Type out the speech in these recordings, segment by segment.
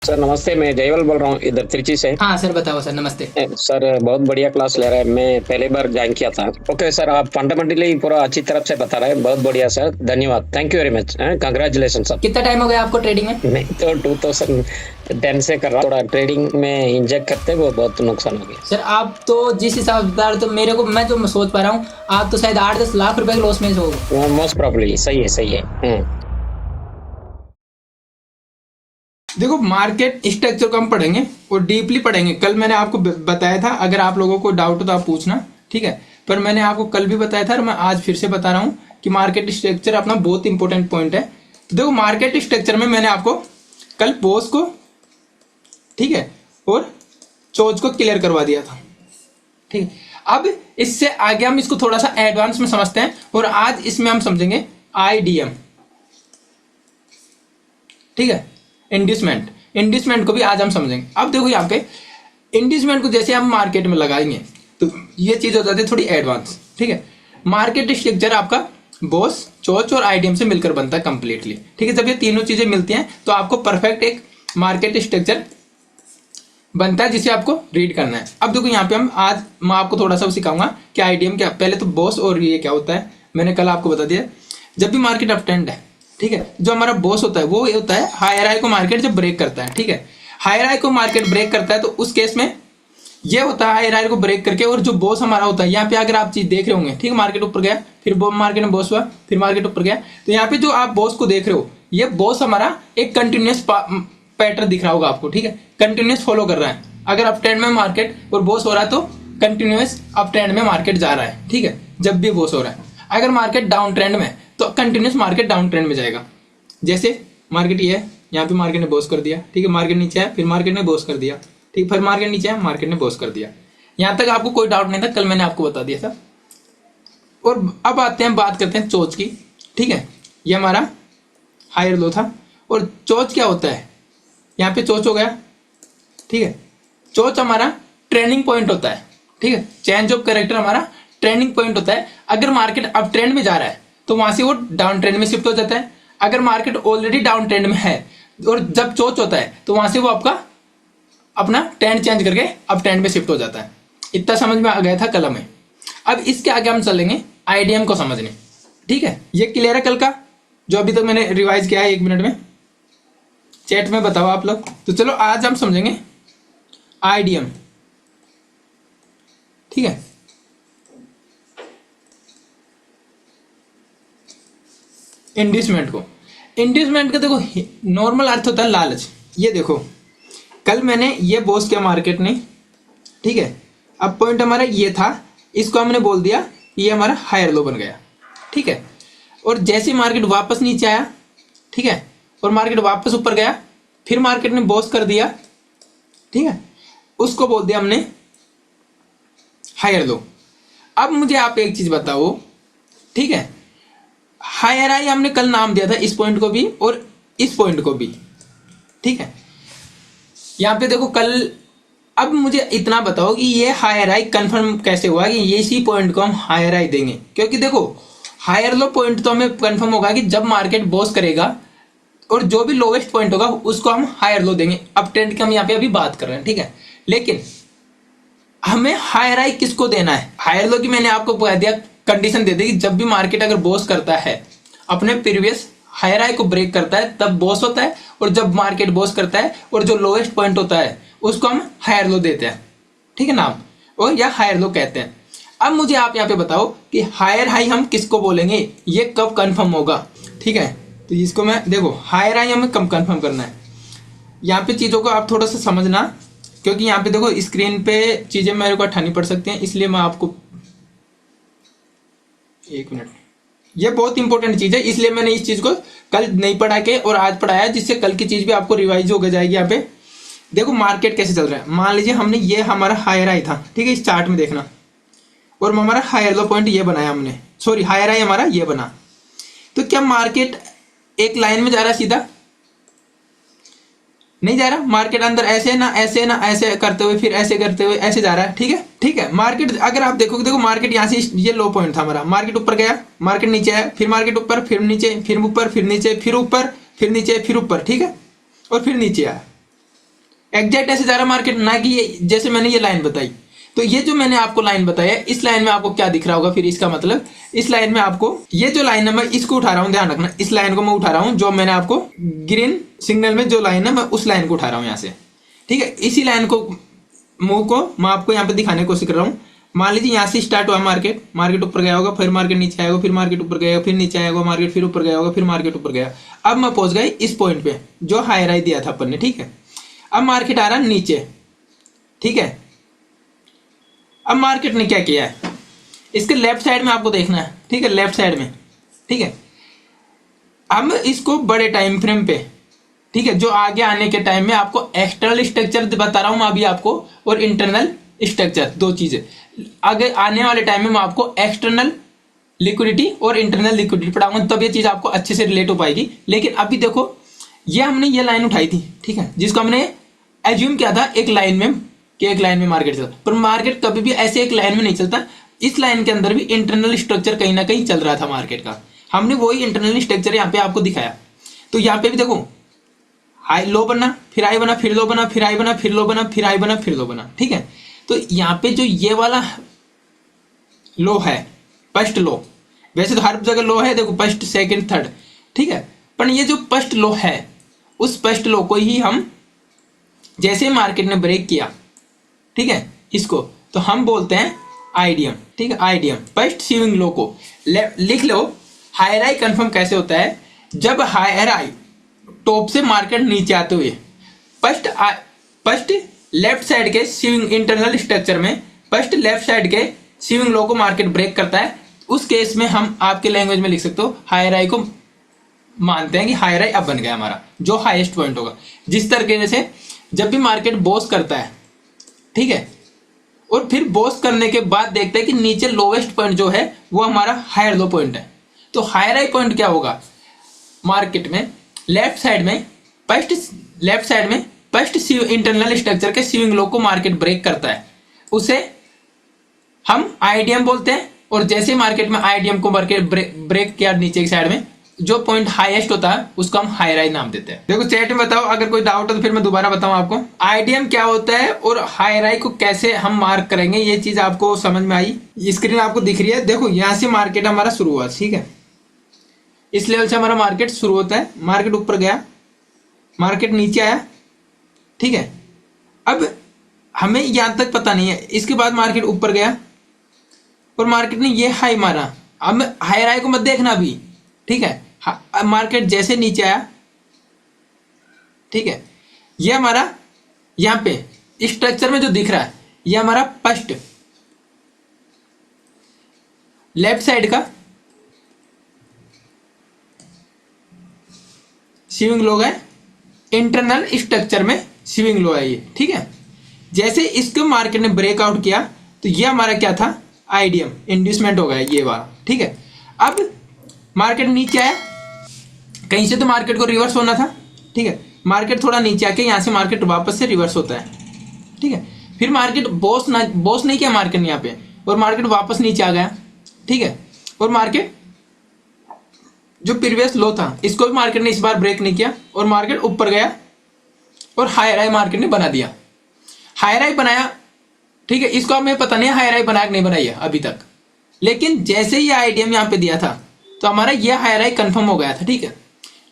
Sir नमस्ते, मैं जयवल बोल रहा हूँ इधर त्रिची से। हाँ सर, बताओ सर, नमस्ते। सर बहुत बढ़िया क्लास ले रहे हैं, मैं पहली बार ज्वाइन किया था। ओके सर, आप फंडामेंटली पूरा अच्छी तरफ से बता रहे हैं, बहुत बढ़िया सर, धन्यवाद, thank you very much, congratulation sir. कितना टाइम हो गया आपको ट्रेडिंग में? नहीं तो 2010 से कर रहा हूँ, थोड़ा ट्रेडिंग में इंजेक्ट करते वो बहुत नुकसान हो गया। सर आप तो जिस हिसाब से बता रहे हो, तो मेरे को मैं जो सोच पा रहा हूँ, आप तो शायद 8-10 लाख रुपए के लॉस में हो। मोस्ट प्रॉब्ली सही है, सही है। देखो, मार्केट स्ट्रक्चर को हम पढ़ेंगे और डीपली पढ़ेंगे। कल मैंने आपको बताया था, अगर आप लोगों को डाउट हो तो आप पूछना, ठीक है। पर मैंने आपको कल भी बताया था और मैं आज फिर से बता रहा हूँ कि मार्केट स्ट्रक्चर अपना बहुत इंपॉर्टेंट पॉइंट है। तो देखो, मार्केट स्ट्रक्चर में मैंने आपको कल बोस को, ठीक है, और चोज को क्लियर करवा दिया था, ठीक है। अब इससे आगे हम इसको थोड़ा सा एडवांस में समझते हैं और आज इसमें हम समझेंगे आईडीएम, ठीक है। इंड्यूसमेंट को भी आज हम समझेंगे। अब देखो, यहाँ पे इंड्यूसमेंट को जैसे हम मार्केट में लगाएंगे तो ये चीज हो जाती है थोड़ी एडवांस, ठीक है। मार्केट स्ट्रक्चर आपका बोस, चोच और आईडीएम से मिलकर बनता है कंप्लीटली, ठीक है। जब ये तीनों चीजें मिलती हैं तो आपको परफेक्ट एक मार्केट स्ट्रक्चर बनता है जिसे आपको रीड करना है। अब देखो, यहाँ पे आज मैं आपको थोड़ा सा सिखाऊंगा कि आईडीएम क्या, पहले तो बॉस और ये क्या होता है, मैंने कल आपको बता दिया। जब भी मार्केट अप ट्रेंड है, ठीक है, जो हमारा बॉस होता है वो ये होता है हायर हाई को मार्केट जब ब्रेक करता है, ठीक है। हायर हाई को मार्केट ब्रेक करता है तो उस केस में ये होता है हायर हाई को ब्रेक करके, और जो बॉस हमारा होता है, यहाँ पे अगर आप चीज देख रहे होंगे, ठीक है, मार्केट ऊपर गया, फिर मार्केट में बॉस हुआ, फिर मार्केट ऊपर गया, तो यहाँ पे जो आप बॉस को देख रहे हो, ये बॉस हमारा एक कंटिन्यूस पैटर्न दिख रहा होगा आपको, ठीक है, कंटिन्यूस फॉलो कर रहा है। अगर अप ट्रेंड में मार्केट और बॉस हो रहा है तो कंटिन्यूस अप ट्रेंड में मार्केट जा रहा है, ठीक है, जब भी बॉस हो रहा है। अगर मार्केट डाउन ट्रेंड में तो कंटिन्यूस मार्केट डाउन ट्रेंड में जाएगा। जैसे मार्केट ये है, यहाँ पे मार्केट ने बॉस कर दिया, ठीक है, मार्केट नीचे है, फिर मार्केट ने बॉस कर दिया, ठीक, फिर मार्केट नीचे है, मार्केट ने बॉस कर दिया। यहां तक आपको कोई डाउट नहीं था, कल मैंने आपको बता दिया था। और अब आते हैं, बात करते हैं चोच की, ठीक है। ये हमारा हायर लो था। और चोच क्या होता है, यहाँ पे चोच हो गया, ठीक है। चोच हमारा ट्रेंडिंग पॉइंट होता है, ठीक है, चेंज ऑफ कैरेक्टर हमारा ट्रेंडिंग पॉइंट होता है। अगर मार्केट अप ट्रेंड में जा रहा है तो वहां से वो डाउन ट्रेंड में शिफ्ट हो जाता है। अगर मार्केट ऑलरेडी डाउन ट्रेंड में है और जब चोच होता है तो वहां से वो आपका अपना ट्रेंड चेंज करके अप ट्रेंड में शिफ्ट हो जाता है। इतना समझ में आ गया था कल में। अब इसके आगे हम चलेंगे आईडीएम को समझने, ठीक है। ये क्लियर है कल का, जो अभी तक मैंने रिवाइज किया है 1 मिनट में? चैट में बताओ आप लोग। तो चलो आज हम समझेंगे आईडीएम, ठीक है। इंड्यूसमेंट का देखो नॉर्मल अर्थ होता है लालच। ये देखो, कल मैंने ये बॉस किया मार्केट ने, ठीक है। अब पॉइंट हमारा ये था, इसको हमने बोल दिया ये हमारा हायर लो बन गया, ठीक है। और जैसे मार्केट वापस नीचे आया, ठीक है, और मार्केट वापस ऊपर गया, फिर मार्केट ने बॉस कर दिया, ठीक है, उसको बोल दिया हमने हायर लो। अब मुझे आप एक चीज बताओ, ठीक है, हायर हाई हमने कल नाम दिया था इस पॉइंट को भी और इस पॉइंट को भी, ठीक है। यहां पे देखो कल, अब मुझे इतना बताओ कि ये हायर हाई कंफर्म कैसे हुआ कि ये इसी पॉइंट को हम हायर हाई देंगे? क्योंकि देखो, हायर लो पॉइंट तो हमें कंफर्म होगा कि जब मार्केट बॉस करेगा और जो भी लोवेस्ट पॉइंट होगा उसको हम हायर लो देंगे। अब ट्रेंड की हम यहाँ पे अभी बात कर रहे हैं, ठीक है। लेकिन हमें हायर हाई किसको देना है? हायर लो की मैंने आपको बता दिया, कंडीशन दे दी कि जब भी मार्केट अगर बॉस करता है, अपने प्रीवियस हायर हाई को ब्रेक करता है, तब बॉस होता है। और जब मार्केट बॉस करता है और जो लोएस्ट पॉइंट होता है उसको हम हायर लो देते हैं, ठीक है नाम, और या हायर लो कहते हैं। अब मुझे आप यहाँ पे बताओ कि हायर हाई हम किसको बोलेंगे, ये कब कंफर्म होगा, ठीक है। तो इसको मैं देखो, हायर हाई हमें कब कंफर्म करना है, यहाँ पे चीजों को आप थोड़ा सा समझना, क्योंकि यहाँ पे देखो स्क्रीन पे चीजें मेरे को अठानी पड़ सकती हैं, इसलिए मैं आपको 1 मिनट, ये बहुत इंपॉर्टेंट चीज है, इसलिए मैंने इस चीज को कल नहीं पढ़ा के और आज पढ़ाया, जिससे कल की चीज भी आपको रिवाइज हो जाएगी। यहाँ पे देखो मार्केट कैसे चल रहा है। मान लीजिए हमने ये हमारा हायर हाई था, ठीक है, इस चार्ट में देखना, और हमारा हायर लो पॉइंट ये बनाया हमने, सॉरी हायर हाई हमारा ये बना। तो क्या मार्केट एक लाइन में जा रहा है सीधा? नहीं जा रहा। मार्केट अंदर ऐसे ना ऐसे ना ऐसे करते हुए, फिर ऐसे करते हुए ऐसे जा रहा है, ठीक है, ठीक है। मार्केट अगर आप देखोगे, देखो मार्केट यहाँ से ये लो पॉइंट था हमारा, मार्केट ऊपर गया, मार्केट नीचे आया, फिर मार्केट ऊपर, फिर नीचे, फिर ऊपर, फिर नीचे, फिर ऊपर, फिर नीचे, फिर ऊपर, ठीक है, और फिर नीचे आया। एग्जैक्ट ऐसे जा रहा मार्केट, ना कि ये जैसे मैंने ये लाइन बताई। तो ये जो मैंने आपको लाइन बताया, इस लाइन में आपको क्या दिख रहा होगा फिर, इसका मतलब इस लाइन में आपको ये जो लाइन है मैं इसको उठा रहा हूँ, ध्यान रखना, इस लाइन को मैं उठा रहा हूँ, जो मैंने आपको ग्रीन सिग्नल में जो लाइन है मैं उस लाइन को उठा रहा हूँ यहाँ से, ठीक है। इसी लाइन को मूव को मैं आपको यहाँ पे दिखाने की कोशिश कर रहा हूँ। मान लीजिए यहाँ से स्टार्ट हुआ मार्केट, मार्केट ऊपर गया होगा, फिर मार्केट नीचे आएगा, फिर मार्केट ऊपर गया, फिर नीचे आएगा, मार्केट फिर ऊपर गया होगा, फिर मार्केट ऊपर गया। अब मैं पहुंच गई इस पॉइंट पे जो हाई राइज दिया था अपन ने, ठीक है। अब मार्केट आ रहा नीचे, ठीक है। अब मार्केट ने क्या किया है, इसके लेफ्ट साइड में आपको देखना है, ठीक है, लेफ्ट साइड में, ठीक है। अब इसको बड़े टाइम फ्रेम पे, ठीक है, जो आगे आने के टाइम में आपको एक्सटर्नल स्ट्रक्चर बता रहा हूं मैं अभी आपको, और इंटरनल स्ट्रक्चर, दो चीजें। आगे आने वाले टाइम में मैं आपको एक्सटर्नल लिक्विडिटी और इंटरनल लिक्विडिटी पढ़ाऊंगा, तब ये चीज आपको अच्छे से रिलेट हो पाएगी। लेकिन अभी देखो, ये हमने ये लाइन उठाई थी, ठीक है, जिसको हमने एज्यूम किया था एक लाइन में कि एक लाइन में मार्केट चलता, पर मार्केट कभी भी ऐसे एक लाइन में नहीं चलता। इस लाइन के अंदर भी इंटरनल स्ट्रक्चर कहीं ना कहीं चल रहा था मार्केट का, हमने वही इंटरनल स्ट्रक्चर यहाँ पे आपको दिखाया। तो यहाँ पे भी देखो, हाई लो बना, फिर हाई बना, फिर लो बना, फिर हाई बना, फिर लो बना, फिर हाई बना, फिर लो बना, ठीक है। तो यहाँ पे जो ये वाला लो है, फर्स्ट लो, वैसे तो हर जगह लो है, देखो फर्स्ट सेकंड थर्ड, ठीक है, पर ये जो फर्स्ट लो है, उस फर्स्ट लो को ही हम जैसे मार्केट ने ब्रेक किया, ठीक है, इसको तो हम बोलते हैं आईडीएम, ठीक है, आईडीएम फर्स्ट स्विंग लो को लिख लो। हायर हाई कंफर्म कैसे होता है, जब हायर हाई टॉप से मार्केट नीचे आते हुए फर्स्ट लेफ्ट साइड के स्विंग इंटरनल स्ट्रक्चर में फर्स्ट लेफ्ट साइड के स्विंग लो को मार्केट ब्रेक करता है, उस केस में हम आपके लैंग्वेज में लिख सकते हो हायर हाई को मानते हैं कि हायर हाई अब बन गया हमारा, जो हाईएस्ट पॉइंट होगा। जिस तरीके से जब भी मार्केट बॉस करता है, ठीक है, और फिर बॉस करने के बाद देखते हैं कि नीचे लोवेस्ट पॉइंट जो है वो हमारा हायर लो पॉइंट है, तो हायर हाई पॉइंट क्या होगा मार्केट में, लेफ्ट साइड में फर्स्ट इंटरनल स्ट्रक्चर के स्विंग लो को मार्केट ब्रेक करता है, उसे हम आईडीएम बोलते हैं। और जैसे मार्केट में आईडीएम को मार्केट ब्रेक किया नीचे की साइड में, जो पॉइंट हाईएस्ट होता है उसको हम हायर हाई नाम देते हैं। देखो चैट में बताओ अगर कोई डाउट हो तो फिर मैं दोबारा बताऊं आपको आईडीएम क्या होता है और हायर हाई को कैसे हम मार्क करेंगे, ये चीज आपको समझ में आई। स्क्रीन आपको दिख रही है, देखो यहां से मार्केट हमारा शुरू हुआ, ठीक है, इस लेवल से हमारा मार्केट शुरू होता है, मार्केट ऊपर गया, मार्केट नीचे आया, ठीक है। अब हमें यहां तक पता नहीं है, इसके बाद मार्केट ऊपर गया और मार्केट ने ये हाई मारा। अब हायर हाई को मत देखना अभी, ठीक है, मार्केट जैसे नीचे आया, ठीक है, ये हमारा यहां पे स्ट्रक्चर में जो दिख रहा है ये हमारा फर्स्ट लेफ्ट साइड का स्विंग लो है, इंटरनल स्ट्रक्चर में स्विंग लो है ये, ठीक है। जैसे इसको मार्केट ने ब्रेकआउट किया तो ये हमारा क्या था, आईडीएम इंड्यूसमेंट हो गया ये वाला, ठीक है। अब मार्केट नीचे आया, कहीं से तो मार्केट को रिवर्स होना था, ठीक है, मार्केट थोड़ा नीचे आके यहां से मार्केट वापस से रिवर्स होता है, ठीक है। फिर मार्केट बॉस नहीं किया मार्केट ने यहाँ पे, और मार्केट वापस नीचे आ गया, ठीक है। और मार्केट जो प्रीवियस लो था इसको भी मार्केट ने इस बार ब्रेक नहीं किया और मार्केट ऊपर गया और हायर हाई मार्केट ने बना दिया, हायर हाई बनाया, ठीक है। इसको हमें पता नहीं हायर हाई बनाया कि नहीं बनाई है अभी तक, लेकिन जैसे ये आईडीएम यहाँ पे दिया था तो हमारा ये हायर हाई कंफर्म हो गया था, ठीक है।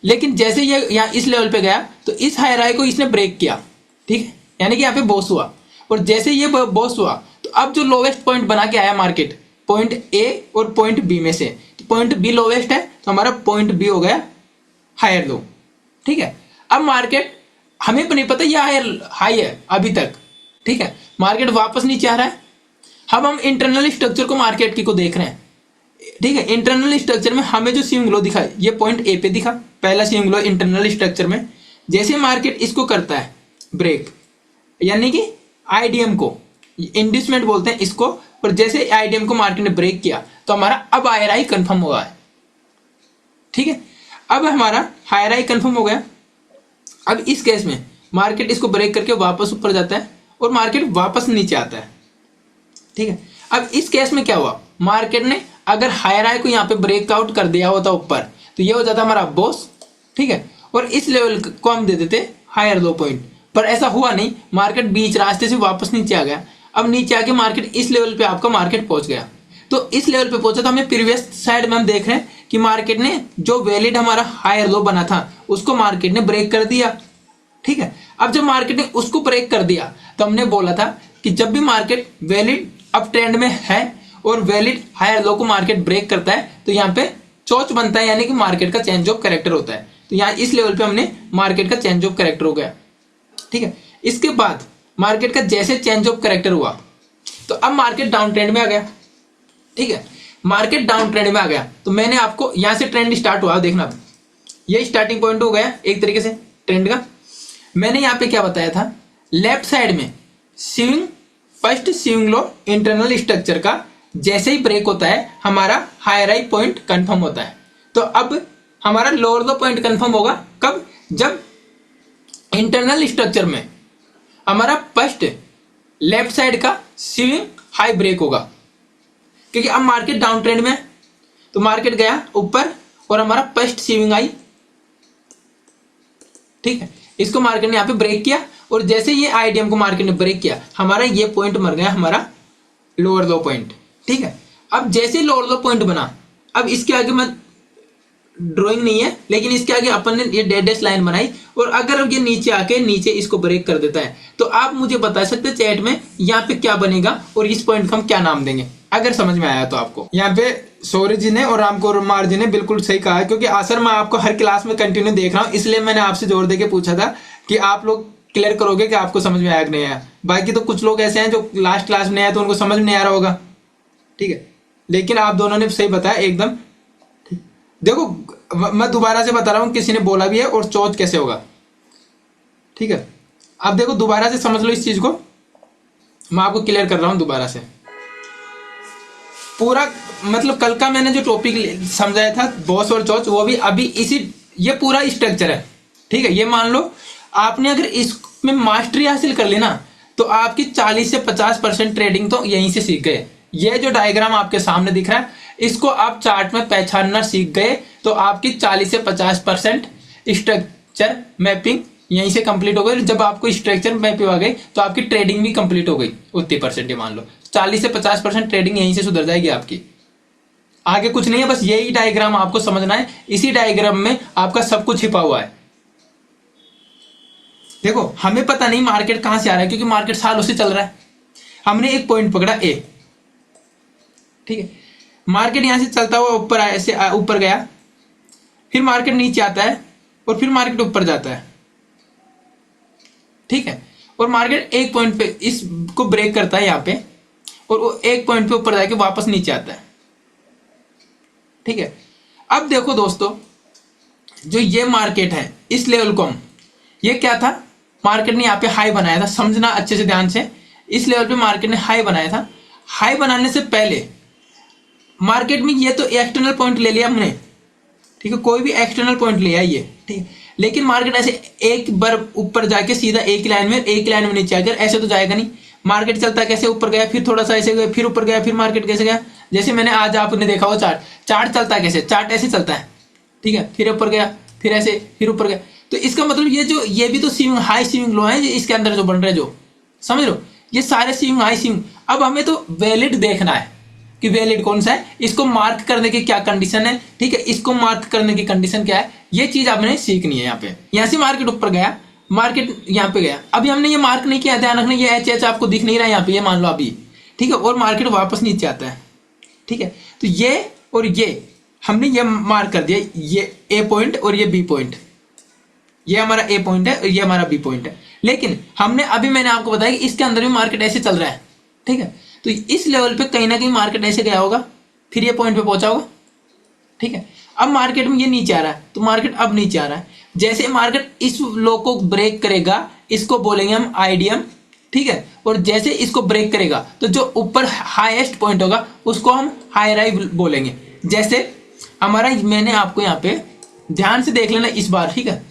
लेकिन जैसे ये यहाँ इस लेवल पे गया तो इस हायर हाई को इसने ब्रेक किया, ठीक है, यानी कि यहाँ पे बॉस हुआ। और जैसे ये बॉस हुआ तो अब जो लोवेस्ट पॉइंट बना के आया मार्केट पॉइंट ए और पॉइंट बी में से, तो पॉइंट बी लोवेस्ट है तो हमारा पॉइंट बी हो गया हायर लो, ठीक है। अब मार्केट हमें नहीं पता ये हाई है अभी तक, ठीक है, मार्केट वापस नीचे आ रहा है। अब हम इंटरनल स्ट्रक्चर को मार्केट की को देख रहे हैं, ठीक है। इंटरनल स्ट्रक्चर में हमें जो स्विंग लो दिखा ये पॉइंट ए पे दिखा, पहला स्विंग लो इंटरनल स्ट्रक्चर में। जैसे मार्केट इसको करता है ब्रेक, यानी कि आईडीएम को इंड्यूसमेंट बोलते हैं इसको, और जैसे आईडीएम को मार्केट ने ब्रेक किया तो हमारा अब हायर हाई कंफर्म हुआ है, ठीक है। अब हमारा हायर हाई कंफर्म हो गया। अब इस केस में मार्केट इसको ब्रेक करके वापस ऊपर जाता है और मार्केट वापस नीचे आता है, ठीक है। अब इस केस में क्या हुआ, मार्केट ने अगर हायर हाई को यहाँ पे ब्रेकआउट कर दिया होता ऊपर तो ये हो जाता हमारा बॉस, ठीक है, और इस लेवल को हम दे देते हायर लो पॉइंट। पर ऐसा हुआ नहीं, मार्केट बीच रास्ते से वापस नीचे आ गया। अब नीचे आके मार्केट इस लेवल पे आपका मार्केट पहुंच गया। तो इस लेवल पे पहुंचा तो हमें प्रीवियस साइड में हम देख रहे हैं कि मार्केट ने जो वैलिड हमारा हायर लो बना था उसको मार्केट ने ब्रेक कर दिया। ठीक है, अब जब मार्केट ने उसको ब्रेक कर दिया तो हमने बोला था कि जब भी मार्केट वैलिड अप ट्रेंड में है और वैलिड हायर लो को मार्केट ब्रेक करता है तो यहाँ पे चोच बनता है, यानी कि मार्केट का चेंज ऑफ कैरेक्टर होता है। तो यहाँ इस लेवल पे हमने मार्केट का चेंज ऑफ कैरेक्टर हो गया। ठीक है, इसके बाद मार्केट का जैसे चेंज ऑफ कैरेक्टर हुआ तो अब मार्केट डाउन ट्रेंड में आ गया। ठीक है, मार्केट डाउन ट्रेंड में आ गया तो मैंने आपको यहां से ट्रेंड स्टार्ट हुआ, देखना ये स्टार्टिंग पॉइंट हो गया एक तरीके से ट्रेंड का। मैंने यहां पे क्या बताया था, लेफ्ट साइड में swing, first swing low internal structure का जैसे ही ब्रेक होता है हमारा हायर हाई पॉइंट कंफर्म होता है। तो अब हमारा लोअर लो पॉइंट कंफर्म होगा कब, जब इंटरनल स्ट्रक्चर में हमारा फर्स्ट लेफ्ट साइड का स्विंग हाई ब्रेक होगा, क्योंकि अब मार्केट डाउन ट्रेंड में है तो मार्केट गया ऊपर और हमारा फर्स्ट स्विंग आई। ठीक है, इसको मार्केट ने यहाँ पे ब्रेक किया और जैसे ये आईडीएम को मार्केट ने ब्रेक किया हमारा ये पॉइंट मर गया, हमारा लोअर लो पॉइंट। ठीक है, अब जैसे लोअर लो पॉइंट बना, अब इसके आगे मैं ड्राइंग नहीं है लेकिन इसके आगे अपन ने ये डेडेस्ट लाइन बनाई और अगर ये नीचे आके नीचे इसको ब्रेक कर देता है तो आप मुझे बता सकते हैं चैट में यहाँ पे क्या बनेगा और इस पॉइंट को हम क्या नाम देंगे, अगर समझ में आया तो आपको। यहाँ पे सौर्य जी ने और रामकुमार जी ने बिल्कुल सही कहा है, क्योंकि आसर मैं आपको हर क्लास में कंटिन्यू देख रहा हूँ, इसलिए मैंने आपसे जोर देके पूछा था कि आप लोग क्लियर करोगे कि आपको समझ में आया कि नहीं आया। बाकी तो कुछ लोग ऐसे हैं जो लास्ट क्लास में आया तो उनको समझ में नहीं आ रहा होगा। ठीक है, लेकिन आप दोनों ने सही बताया एकदम। देखो मैं दोबारा से बता रहा हूँ, किसी ने बोला भी है और चौथ कैसे होगा। ठीक है, अब देखो दोबारा से समझ लो इस चीज को, मैं आपको क्लियर कर रहा हूँ दोबारा से पूरा। मतलब कल का मैंने जो टॉपिक समझाया था बॉस और चौथ, वो भी अभी इसी, ये पूरा स्ट्रक्चर है। ठीक है, ये मान लो आपने अगर इसमें मास्टरी हासिल कर ली ना तो आपकी 40 से 50% ट्रेडिंग तो यहीं से सीख गए। ये जो डायग्राम आपके सामने दिख रहा है इसको आप चार्ट में पहचानना सीख गए तो आपकी 40 से 50% स्ट्रक्चर मैपिंग यहीं से कंप्लीट हो गई। जब आपको स्ट्रक्चर मैपिंग आ गई तो आपकी ट्रेडिंग भी कंप्लीट हो गई उतनी परसेंट। मान लो 40 से 50% ट्रेडिंग यहीं से सुधर जाएगी आपकी। आगे कुछ नहीं है, बस यही डायग्राम आपको समझना है, इसी डायग्राम में आपका सब कुछ छिपा हुआ है। देखो हमें पता नहीं मार्केट कहां से आ रहा है, क्योंकि मार्केट सालों से चल रहा है। हमने एक पॉइंट पकड़ा ए, ठीक है, मार्केट यहां से चलता हुआ ऊपर आया, ऐसे ऊपर गया, फिर मार्केट नीचे आता है और फिर मार्केट ऊपर जाता है। ठीक है, और मार्केट एक पॉइंट पे इसको ब्रेक करता है यहां पे और वो एक पॉइंट पे ऊपर जाके वापस नीचे आता है। ठीक है, अब देखो दोस्तों, जो ये मार्केट है इस लेवल को हम, ये क्या था, मार्केट ने यहाँ पे हाई बनाया था, समझना अच्छे से ध्यान से। इस लेवल पे मार्केट ने हाई बनाया था। हाई बनाने से पहले मार्केट में ये तो एक्सटर्नल पॉइंट ले लिया हमने, ठीक है, कोई भी एक्सटर्नल पॉइंट लिया ये, ठीक है, लेकिन मार्केट ऐसे एक बार ऊपर जाके सीधा एक लाइन में नीचे आकर ऐसे तो जाएगा नहीं। मार्केट चलता कैसे, ऊपर गया, फिर थोड़ा सा ऐसे गया, फिर ऊपर गया, फिर मार्केट कैसे गया, जैसे मैंने आज आपने देखा हो चार्ट चलता है कैसे, चार्ट ऐसे चलता है, ठीक है, फिर ऊपर गया, फिर ऐसे, फिर ऊपर गया। तो इसका मतलब ये भी तो स्विंग हाई स्विंग लो है इसके अंदर जो बन रहे, जो समझ लो, ये सारे स्विंग हाई स्विंग। अब हमें तो वैलिड देखना है कि वैलिड कौन सा है, इसको मार्क करने की क्या कंडीशन है, ठीक है, इसको मार्क करने की कंडीशन क्या है, ये चीज आपने सीखनी है। यहाँ पे यहाँ से मार्केट ऊपर गया, मार्केट यहाँ पे गया, अभी हमने ये मार्क नहीं किया, ध्यान रखना, ये एच आपको दिख नहीं रहा है यहाँ पे, ये मान लो अभी, ठीक है, और मार्केट वापस नीचे आता है। ठीक है, तो ये और ये हमने ये मार्क कर दिया, ये ए पॉइंट और ये बी पॉइंट, ये हमारा ए पॉइंट है और ये हमारा बी पॉइंट है। लेकिन हमने अभी मैंने आपको बताया कि इसके अंदर भी मार्केट ऐसे चल रहा है, ठीक है, तो इस लेवल पे कहीं ना कहीं मार्केट ऐसे गया होगा, फिर ये पॉइंट पे पहुंचा होगा। ठीक है, अब मार्केट में ये नीचे आ रहा है तो मार्केट अब नीचे आ रहा है, जैसे मार्केट इस लो को ब्रेक करेगा इसको बोलेंगे हम आईडीएम, ठीक है, और जैसे इसको ब्रेक करेगा तो जो ऊपर हाईएस्ट पॉइंट होगा उसको हम हायर हाई बोलेंगे। जैसे हमारा, मैंने आपको यहाँ पे ध्यान से देख लेना इस बार, ठीक है,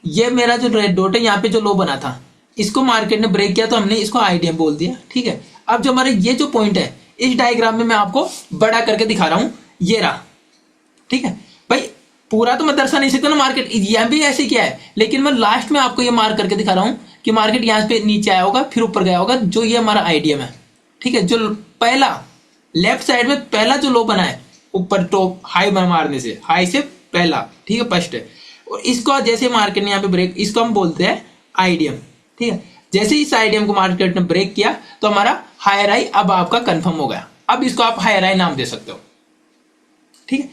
ये मेरा जो रेड डॉट है यहाँ पे जो लो बना था इसको मार्केट ने ब्रेक किया तो हमने इसको आईडीएम बोल दिया। ठीक है, अब जो हमारे ये जो पॉइंट है इस डायग्राम में मैं आपको बड़ा करके दिखा रहा हूं, ये रहा। ठीक है भाई, पूरा तो मैं दर्शा नहीं सकता ना, मार्केट यह भी ऐसे किया है, लेकिन मैं लास्ट में आपको ये मार्क करके दिखा रहा हूं कि मार्केट यहाँ पे नीचे आया होगा फिर ऊपर गया होगा, जो ये हमारा आईडीएम है, ठीक है, जो पहला लेफ्ट साइड में पहला जो लो बना है ऊपर टॉप हाई मारने से, हाई से पहला, ठीक है, फर्स्ट है। और इसको जैसे मार्केट ने यहाँ पे ब्रेक, इसको हम बोलते हैं आईडीएम, ठीक है। जैसे इस आईडीएम को मार्केट ने ब्रेक किया तो हमारा हायर हाई अब आपका कंफर्म हो गया। अब इसको आप हायर हाई नाम दे सकते हो, ठीक है।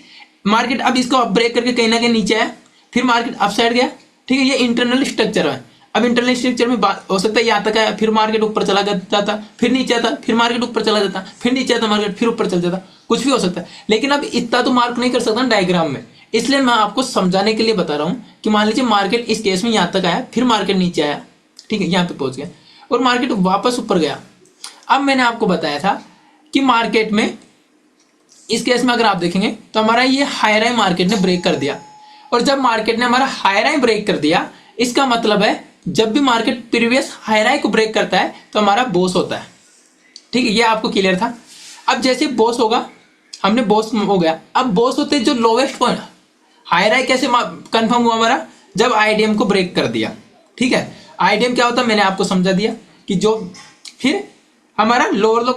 मार्केट अब इसको ब्रेक करके कहीं ना कहीं नीचे आया, फिर मार्केट अप साइड गया, ठीक है। ये इंटरनल स्ट्रक्चर है। अब इंटरनल स्ट्रक्चर में हो सकता है यहाँ तक आया, फिर मार्केट ऊपर चला जाता, फिर नीचे आता, फिर मार्केट ऊपर चला जाता, फिर नीचे आता मार्केट, फिर ऊपर चल जाता, कुछ भी हो सकता है। लेकिन अब इतना तो मार्क नहीं कर सकता डायग्राम में, इसलिए मैं आपको समझाने के लिए बता रहा हूँ कि मान लीजिए मार्केट इस केस में यहाँ तक आया, फिर मार्केट नीचे आया, ठीक है, यहाँ पे पहुंच गया और मार्केट वापस ऊपर गया। अब मैंने आपको बताया था कि मार्केट में इस केस में अगर आप देखेंगे तो हमारा ये हायर हाई मार्केट ने ब्रेक कर दिया, और जब मार्केट ने हमारा हायर हाई ब्रेक कर दिया, इसका मतलब है जब भी मार्केट प्रीवियस हायर हाई को ब्रेक करता है तो हमारा बॉस होता है, ठीक है। ये आपको क्लियर था। अब जैसे बॉस होगा, हमने बॉस हो गया, अब बॉस होते जो लोवेस्ट पॉइंट, हायर हाई कैसे कंफर्म हुआ हमारा, जब आईडीएम को ब्रेक कर दिया, ठीक है। आईडीएम क्या होता है मैंने आपको समझा दिया कि जो फिर हमारा लोअर लो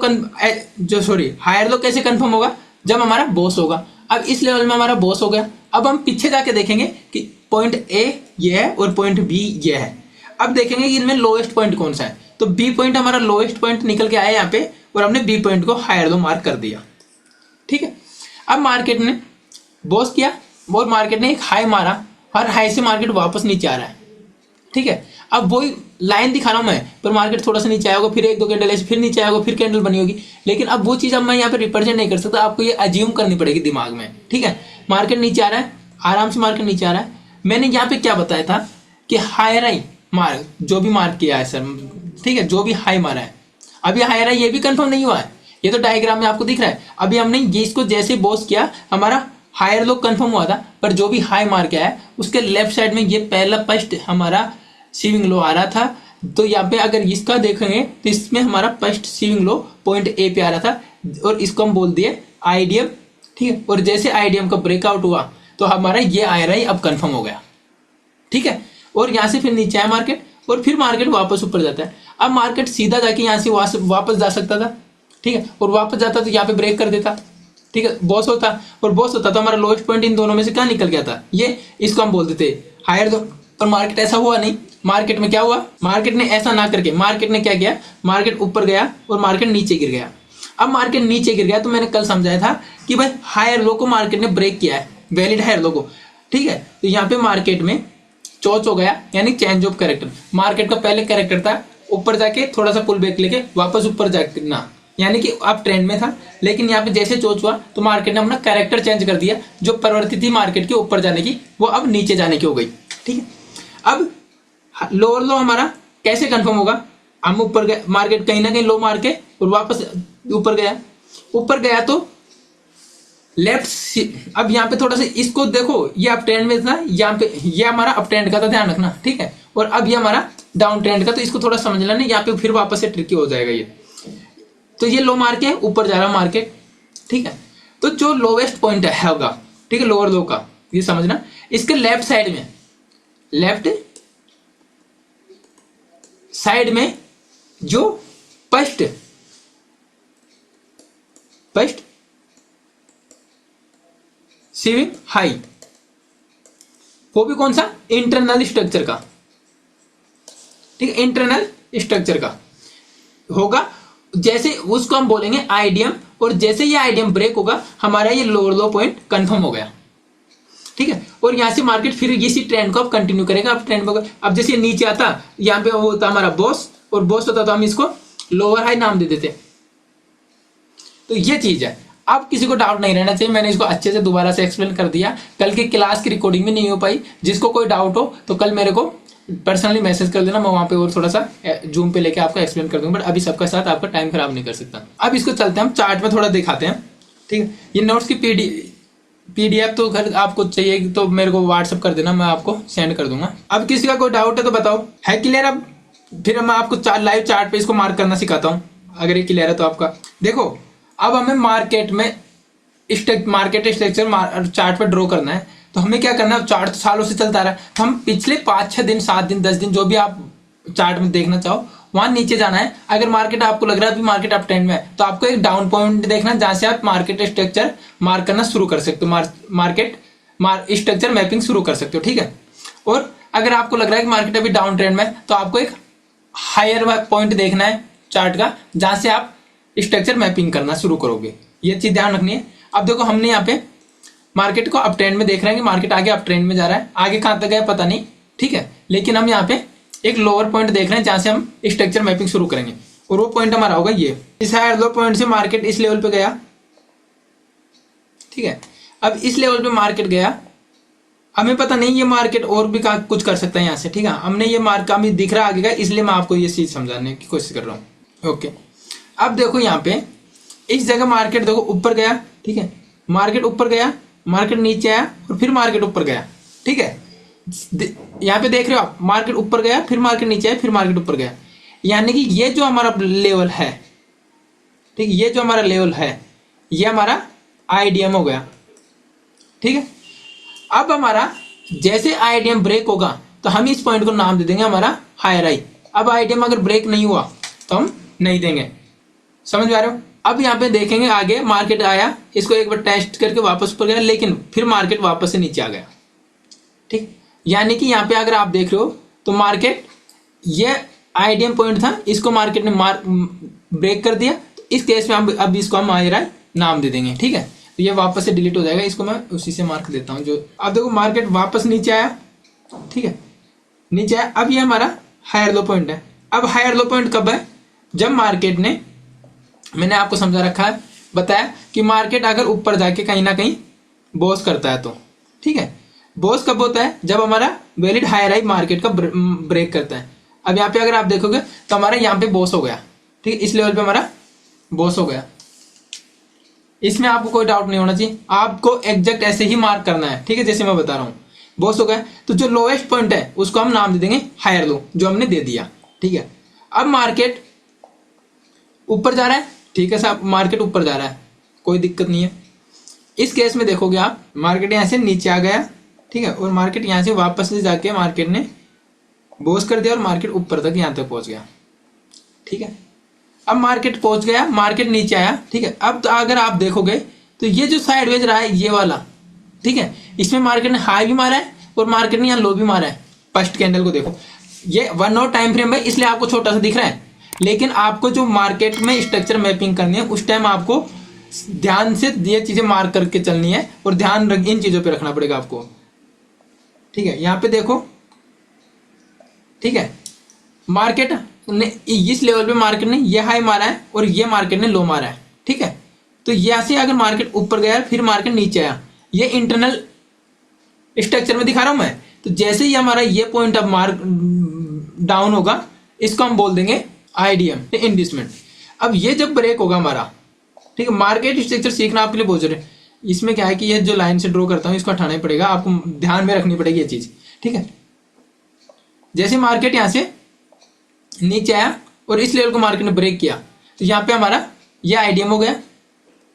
हायर लो कैसे कंफर्म होगा, जब हमारा बॉस होगा। अब इस लेवल में हमारा बॉस हो गया। अब हम पीछे जाके देखेंगे कि पॉइंट ए ये है और पॉइंट बी ये है। अब देखेंगे कि इनमें लोएस्ट पॉइंट कौन सा है, तो बी पॉइंट हमारा लोएस्ट पॉइंट निकल के आया यहाँ पे, और हमने बी पॉइंट को हायर लो मार्क कर दिया, ठीक है। अब मार्केट ने बॉस किया और मार्केट ने एक हाई मारा, और हाई से मार्केट वापस नीचे आ रहा है, ठीक है। अब वही लाइन दिखा रहा हूं मैं, पर मार्केट थोड़ा सा नीचे आएगा, फिर एक दो कैंडल ऐसे फिर नीचे आएगा, फिर कैंडल बनी होगी, लेकिन अब वो चीज अब मैं यहाँ पे रिप्रेजेंट नहीं कर सकता, आपको ये अज्यूम करनी पड़ेगी दिमाग में, ठीक है। मार्केट नीचे आ रहा है, आराम से मार्केट नीचे आ रहा है। मैंने यहाँ पे क्या बताया था कि हायर हाई मार्क जो भी मार्क किया है सर, ठीक है, जो भी हाई मारा है, अभी हायर हाई ये भी कंफर्म नहीं हुआ है, ये तो डायग्राम में आपको दिख रहा है। अभी हमने ये इसको जैसे बॉस किया, हमारा हायर लो कंफर्म हुआ था, पर जो भी हाई मार के आया उसके लेफ्ट साइड में ये पहला फर्स्ट हमारा सीविंग लो आ रहा था। तो यहाँ पे अगर इसका देखेंगे तो इसमें हमारा first swing low point A पे आ रहा था, और इसको हम बोल दिए आईडीएम, ठीक है। और जैसे आईडीएम का ब्रेकआउट हुआ तो हमारा ये आईआरआई अब कंफर्म हो गया, ठीक है। और यहाँ से फिर नीचे आया मार्केट, और फिर मार्केट वापस ऊपर जाता है। अब मार्केट सीधा जाके यहाँ से वापस जा सकता था, ठीक है, और वापस जाता तो यहाँ पे ब्रेक कर देता, ठीक है, बॉस होता, और बॉस होता तो हमारा लोएस्ट पॉइंट इन दोनों में से क्या निकल गया था, ये इसको हम बोल देते हायर दो। पर मार्केट ऐसा हुआ नहीं। मार्केट में क्या हुआ, मार्केट ने ऐसा ना करके मार्केट ने क्या किया, मार्केट ऊपर गया और मार्केट नीचे गिर गया। अब मार्केट नीचे गिर गया तो मैंने कल समझाया था कि भाई हायर लो को मार्केट ने ब्रेक किया है, वैलिड हायर लो को, ठीक है। तो यहाँ पे मार्केट में चोच हो गया, यानी चेंज ऑफ कैरेक्टर। मार्केट का पहले कैरेक्टर था ऊपर जाके थोड़ा सा पुल बैक लेके वापस ऊपर जाना, यानी कि आप ट्रेंड में था, लेकिन यहाँ पे जैसे चोच हुआ तो मार्केट ने अपना कैरेक्टर चेंज कर दिया। जो प्रवृत्ति थी मार्केट के ऊपर जाने की वो अब नीचे जाने की हो गई, ठीक है। अब लोअर लो हमारा कैसे कंफर्म होगा, हम ऊपर गए, मार्केट कहीं ना कहीं लो मार के और वापस ऊपर गया तो लेफ्ट। अब यहाँ पे थोड़ा सा इसको देखो, ये अप ट्रेंड में था, यहाँ पे ये हमारा अप ट्रेंड का था, ध्यान रखना, ठीक है। और अब ये हमारा डाउन ट्रेंड का, तो इसको थोड़ा समझ लेना, यहाँ पे फिर वापस से ट्रिकी हो जाएगा ये। तो ये लो मार के ऊपर जा रहा मार्केट, ठीक है। तो जो लोवेस्ट पॉइंट है होगा, ठीक है, लोअर लो का, ये समझना, इसके लेफ्ट साइड में जो फर्स्ट सीविंग हाई, वो भी कौन सा, इंटरनल स्ट्रक्चर का, ठीक है, इंटरनल स्ट्रक्चर का होगा। जैसे उसको हम बोलेंगे आईडीएम, और जैसे ये आईडीएम ब्रेक होगा हमारा ये लोअर लो पॉइंट कंफर्म हो गया, ठीक है। और यहाँ से मार्केट फिर इसी ट्रेंड को अब कंटिन्यू करेगा। अब ट्रेंड में अब जैसे नीचे आता, यहाँ पे वो होता हमारा बॉस, और बॉस होता तो हम इसको लोअर हाई नाम दे देते। तो ये चीज है। अब किसी को डाउट नहीं रहना चाहिए, मैंने इसको अच्छे से दोबारा से एक्सप्लेन कर दिया। कल की क्लास की रिकॉर्डिंग में नहीं हो पाई, जिसको कोई डाउट हो तो कल मेरे को पर्सनली मैसेज कर देना, मैं वहां पे और थोड़ा सा जूम पे लेके आपको एक्सप्लेन कर दूंगा। बट अभी सबका साथ आपका टाइम खराब नहीं कर सकता। अब इसको चलते हैं हम चार्ट में थोड़ा दिखाते हैं, ठीक है। ये नोट्स की पीडीएफ तो घर आपको चाहिए तो मेरे को व्हाट्सअप कर देना, मैं आपको सेंड कर दूंगा। अब किसी का कोई डाउट है तो बताओ, है क्लियर? अब फिर मैं आपको लाइव चार्ट पे इसको मार्क करना सिखाता हूँ, अगर ये क्लियर है तो आपका। देखो अब हमें मार्केट स्ट्रक्चर चार्ट पे ड्रॉ करना है, तो हमें क्या करना है, चार्ट तो सालों से चलता रहा है, तो हम पिछले 5-6 दिन 7 दिन 10 दिन जो भी आप चार्ट में देखना चाहो वहां नीचे जाना है। अगर मार्केट आपको लग रहा है अभी मार्केट अप ट्रेंड में है तो आपको एक डाउन पॉइंट देखना है जहां से आप मार्केट स्ट्रक्चर मार्क करना शुरू कर सकते हो, मार्केट स्ट्रक्चर मैपिंग शुरू कर सकते हो, ठीक है। और अगर आपको लग रहा है कि मार्केट अभी डाउन ट्रेंड में है तो आपको एक हायर पॉइंट देखना है चार्ट का जहां से आप स्ट्रक्चर मैपिंग करना शुरू करोगे। ये चीज ध्यान रखनी है। अब देखो हमने यहाँ पे मार्केट को अप ट्रेंड में देख रहे हैं कि मार्केट आगे अप ट्रेंड में जा रहा है, आगे कहां तक गया पता नहीं, ठीक है। लेकिन हम यहाँ पे एक लोअर पॉइंट देख रहे हैं जहां से हम स्ट्रक्चर मैपिंग शुरू करेंगे और वो पॉइंट हमारा होगा ये। इस हायर लो पॉइंट से मार्केट इस लेवल पे गया, ठीक है। अब इस लेवल पे मार्केट गया, हमें पता नहीं ये मार्केट और भी कुछ कर सकता है यहाँ से, ठीक है। हमने ये मार्क का दिख रहा आगे का, इसलिए मैं आपको ये चीज समझाने की कोशिश कर रहा हूँ। ओके, अब देखो यहाँ पे इस जगह मार्केट देखो ऊपर गया, ठीक है। मार्केट ऊपर गया, मार्केट नीचे आया और फिर मार्केट ऊपर गया, ठीक है। यहाँ पे देख रहे हो आप, मार्केट ऊपर गया, फिर मार्केट नीचे आया, फिर मार्केट ऊपर गया। यानी कि ये जो हमारा लेवल है, ठीक है, ये जो हमारा लेवल है ये हमारा आईडीएम हो गया, ठीक है। अब हमारा जैसे आईडीएम ब्रेक होगा तो हम इस पॉइंट को नाम दे देंगे हमारा हायर आई। अब आईडीएम अगर ब्रेक नहीं हुआ तो हम नहीं देंगे, समझ में आ रहे हो। अब यहाँ पे देखेंगे आगे मार्केट आया, इसको एक बार टेस्ट करके वापस ऊपर गया, लेकिन फिर मार्केट वापस से नीचे आ गया, ठीक। यानी कि यहाँ पे अगर आप देख रहे हो तो मार्केट ये आईडीएम पॉइंट था, इसको मार्केट ने ब्रेक कर दिया, तो इस केस में हम अब इसको हम हायर आई नाम दे देंगे, ठीक है। तो ये वापस से डिलीट हो जाएगा, इसको मैं उसी से मार्क देता हूँ जो। अब देखो मार्केट वापस नीचे आया, ठीक है, नीचे आया। अब ये हमारा हायर लो पॉइंट है। अब हायर लो पॉइंट कब है? जब मार्केट ने, मैंने आपको समझा रखा है, बताया कि मार्केट अगर ऊपर जाके कहीं ना कहीं बॉस करता है तो, ठीक है। बॉस कब होता है? जब हमारा वैलिड हायर हाई मार्केट का ब्रेक करता है। अब यहाँ पे अगर आप देखोगे तो हमारा यहाँ पे बॉस हो गया, ठीक है, इस लेवल पे हमारा बॉस हो गया। इसमें आपको कोई डाउट नहीं होना चाहिए, आपको एग्जैक्ट ऐसे ही मार्क करना है, ठीक है, जैसे मैं बता रहा हूँ। बॉस हो गया तो जो लोएस्ट पॉइंट है उसको हम नाम दे देंगे हायर लो, जो हमने दे दिया, ठीक है। अब मार्केट ऊपर जा रहा है, ठीक है साहब, मार्केट ऊपर जा रहा है, कोई दिक्कत नहीं है। इस केस में देखोगे आप, मार्केट यहाँ से नीचे आ गया, ठीक है, और मार्केट यहाँ से वापस से जाके मार्केट ने बॉस कर दिया और मार्केट ऊपर तक यहाँ तक पहुंच गया, ठीक है। अब मार्केट पहुंच गया, मार्केट नीचे आया, ठीक है। अब तो अगर आप देखोगे तो ये जो साइडवेज रहा है ये वाला, ठीक है, इसमें मार्केट ने हाई भी मारा है और मार्केट ने यहाँ लो भी मारा है। फर्स्ट कैंडल को देखो, ये 1 आवर टाइम फ्रेम है इसलिए आपको छोटा सा दिख रहा है, लेकिन आपको जो मार्केट में स्ट्रक्चर मैपिंग करनी है उस टाइम आपको ध्यान से ये चीजें मार्क करके चलनी है और ध्यान इन चीजों पे रखना पड़ेगा आपको, ठीक है। यहाँ पे देखो, ठीक है, मार्केट ने इस लेवल पे मार्केट ने ये हाई मारा है और ये मार्केट ने लो मारा है, ठीक है। तो यहाँ से अगर मार्केट ऊपर गया फिर मार्केट नीचे आया, ये इंटरनल स्ट्रक्चर में दिखा रहा हूं मैं। तो जैसे ही हमारा ये पॉइंट अब मार्क डाउन होगा, इसको हम बोल देंगे आईडीएम, इंड्यूसमेंट। अब ये जब ब्रेक होगा हमारा, ठीक है, मार्केट स्ट्रक्चर सीखना आपके लिए बहुत जरूरी है। इसमें क्या है कि ये जो लाइन से ड्रॉ करता हूं इसको हटाना ही पड़ेगा, आपको ध्यान में रखनी पड़ेगी ये चीज, ठीक है। जैसे मार्केट यहां से नीचे आया और इस लेवल को मार्केट ने ब्रेक किया तो यहाँ पे हमारा ये आईडीएम हो गया,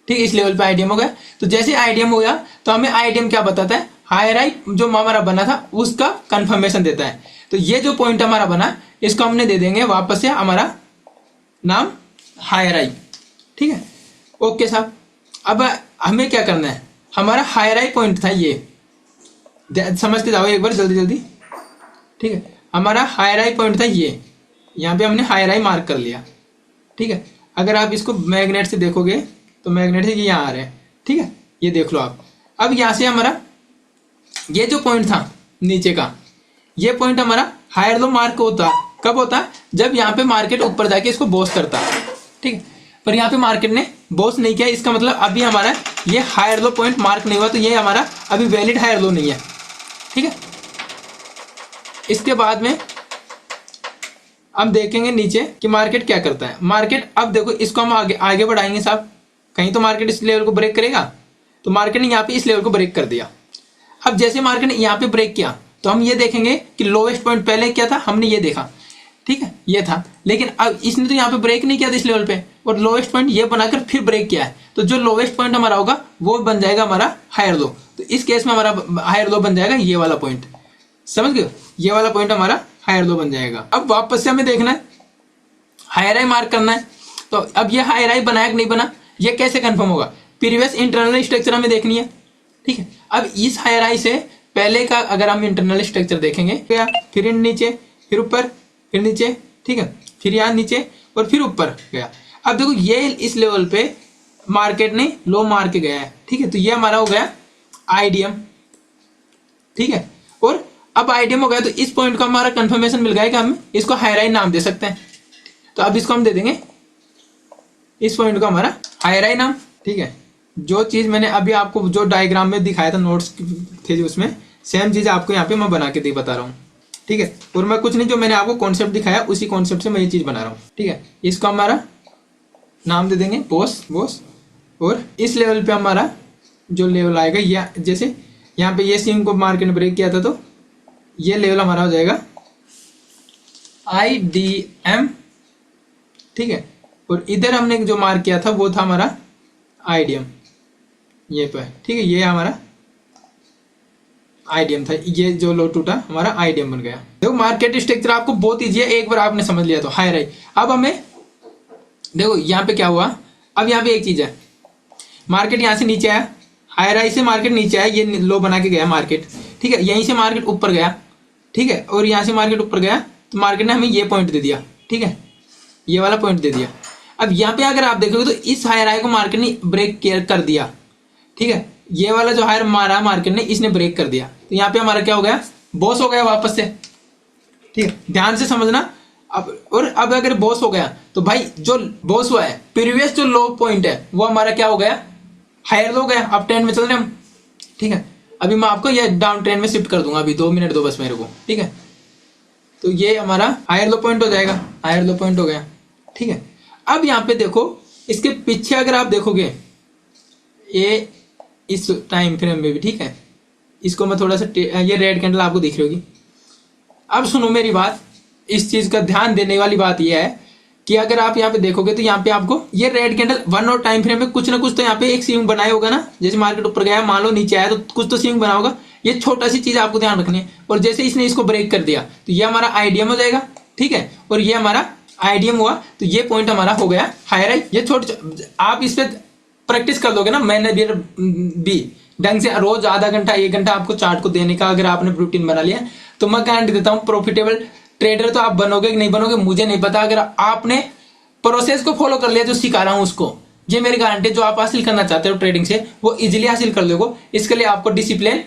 ठीक है, इस लेवल पे आईडीएम हो गया। तो जैसे आईडीएम हो गया तो हमें आईडीएम क्या बताता है? हायर हाई जो हमारा बना था उसका कंफर्मेशन देता है। तो ये जो पॉइंट हमारा बना इसको हमने दे देंगे वापस से हमारा नाम हायर हाई, ठीक है। ओके साहब, अब हमें क्या करना है? हमारा हायर हाई पॉइंट था ये, समझ के जाओ एक बार जल्दी जल्दी, ठीक है। हमारा हायर हाई पॉइंट था ये, यहाँ पे हमने हायर हाई मार्क कर लिया, ठीक है। अगर आप इसको मैग्नेट से देखोगे तो मैग्नेट से ये यहाँ आ रहे हैं, ठीक है, ये देख लो आप। अब यहाँ से हमारा ये जो पॉइंट था नीचे का, ये पॉइंट हमारा हायर लो मार्क होता कब होता? जब यहाँ पे मार्केट ऊपर जाके इसको बॉस करता, ठीक है। पर यहाँ पे मार्केट ने बॉस नहीं किया, इसका मतलब अभी हमारा ये हायर लो पॉइंट मार्क नहीं हुआ, तो ये हमारा अभी वैलिड हायर लो नहीं है, ठीक है। इसके बाद में हम देखेंगे नीचे कि मार्केट क्या करता है। मार्केट, अब देखो इसको हम आगे बढ़ाएंगे साहब, कहीं तो मार्केट इस लेवल को ब्रेक करेगा, तो मार्केट ने यहाँ पे इस लेवल को ब्रेक कर दिया। अब जैसे मार्केट ने यहाँ पे ब्रेक किया तो हम ये देखेंगे कि लोवेस्ट पॉइंट पहले क्या था, हमने ये देखा, ठीक है, ये था। लेकिन अब इसने तो यहाँ पे ब्रेक नहीं किया था इस लेवल पे, और लोवेस्ट पॉइंट ये बनाकर फिर ब्रेक किया है, तो जो लोवेस्ट पॉइंट हमारा होगा वो बन जाएगा हमारा हायर लो। तो इस केस में हमारा हायर लो बन जाएगा ये वाला पॉइंट, समझ गए? ये वाला पॉइंट हमारा हायर लो बन जाएगा। अब वापस से हमें देखना है, हायर हाई मार्क करना है। तो अब ये हायर हाई बना है कि नहीं बना, ये कैसे कंफर्म होगा, प्रीवियस इंटरनल स्ट्रक्चर हमें देखनी है, ठीक है। अब इस हायर हाई से पहले का अगर हम इंटरनल स्ट्रक्चर देखेंगे, गया फिर नीचे, फिर ऊपर, फिर नीचे, ठीक है, फिर यहाँ नीचे और फिर ऊपर गया। अब देखो ये इस लेवल पे मार्केट ने लो मार के गया है, ठीक है। तो ये हमारा हो गया आईडीएम, ठीक है। और अब आईडीएम हो गया तो इस पॉइंट का हमारा कंफर्मेशन मिल गया कि हम इसको हायर हाई नाम दे सकते हैं। तो अब इसको हम दे देंगे इस पॉइंट का हमारा हायर हाई नाम, ठीक है। जो चीज मैंने अभी आपको जो डायग्राम में दिखाया था, नोट्स थे जो उसमें, सेम चीज आपको यहाँ पे मैं बना के बता रहा हूँ, ठीक है। और मैं कुछ नहीं, जो मैंने आपको कॉन्सेप्ट दिखाया उसी कॉन्सेप्ट से मैं ये चीज बना रहा हूँ, ठीक है। इसको हमारा नाम दे देंगे बॉस। और इस लेवल पे हमारा जो लेवल आएगा, या जैसे यहाँ पे ये स्विंग को मार्केट ने ब्रेक किया था, तो ये लेवल हमारा हो जाएगा IDM, ठीक है। और इधर हमने जो मार्क किया था वो था हमारा IDM, ये पे, ठीक है। ये हमारा IDM था, ये जो लो टूटा हमारा IDM बन गया। देखो मार्केट स्ट्रक्चर आपको बहुत ईजी है, एक बार आपने समझ लिया तो हायर हाई। अब हमें देखो यहाँ पे क्या हुआ, अब यहाँ पे एक चीज है, मार्केट यहाँ से नीचे आया, हायर हाई से मार्केट नीचे आया, ये लो बना के गया मार्केट, ठीक है। यहीं से मार्केट ऊपर गया, ठीक है, और यहाँ से मार्केट ऊपर गया, तो मार्केट ने हमें ये पॉइंट दे दिया, ठीक है, ये वाला पॉइंट दे दिया। अब यहाँ पे अगर आप देखोगे तो इस हायर हाई को मार्केट ने ब्रेक कर दिया, ठीक है। ये वाला जो हायर मारा मार्केट ने, इसने ब्रेक कर दिया, तो यहाँ पे हमारा क्या हो गया, बॉस हो गया वापस से, ठीक है। ध्यान से समझना। अब अगर बॉस हो गया तो भाई जो बॉस हुआ है, प्रीवियस जो लो पॉइंट है वो हमारा क्या हो गया, हायर लो गया। अप ट्रेंड में चल रहे हम, ठीक है। अभी मैं आपको ये डाउन ट्रेंड में शिफ्ट कर दूंगा, अभी 2 मिनट दो बस मेरे को, ठीक है। तो ये हमारा हायर लो पॉइंट हो जाएगा, हायर लो पॉइंट हो गया, ठीक है। अब यहाँ पे देखो, इसके पीछे अगर आप देखोगे, ये इस टाइम फ्रेम में भी, ठीक है, इसको मैं थोड़ा सा, ये रेड कैंडल आपको दिख रही होगी। अब सुनो मेरी बात, इस चीज का ध्यान देने वाली बात यह है कि अगर आप यहाँ पे देखोगे तो यहाँ पे आपको ये रेड कैंडल 1 और टाइम फ्रेम में कुछ ना कुछ तो यहाँ पे एक स्विंग बनाया होगा ना। जैसे मार्केट ऊपर गया, मान लो नीचे आया तो कुछ तो स्विंग बना होगा। ये छोटा सी चीज आपको ध्यान रखनी है। और जैसे इसने इसको ब्रेक कर दिया तो ये हमारा आईडीएम हो जाएगा, ठीक है। और ये हमारा आईडीएम हुआ तो ये पॉइंट हमारा हो गया हायर हाई। ये छोटे आप इस पे प्रैक्टिस कर दोगे ना, मैंने भी ढंग से रोज आधा घंटा 1 घंटा आपको चार्ट को देने का अगर आपने रूटीन बना लिया तो मैं गारंटी देता हूँ प्रॉफिटेबल ट्रेडर तो आप बनोगे कि नहीं बनोगे मुझे नहीं पता। अगर आपने प्रोसेस को फॉलो कर लिया जो सिखा रहा हूं उसको, ये मेरी गारंटी, जो आप हासिल करना चाहते हो ट्रेडिंग से वो इजीली हासिल कर लोगे। इसके लिए आपको डिसिप्लिन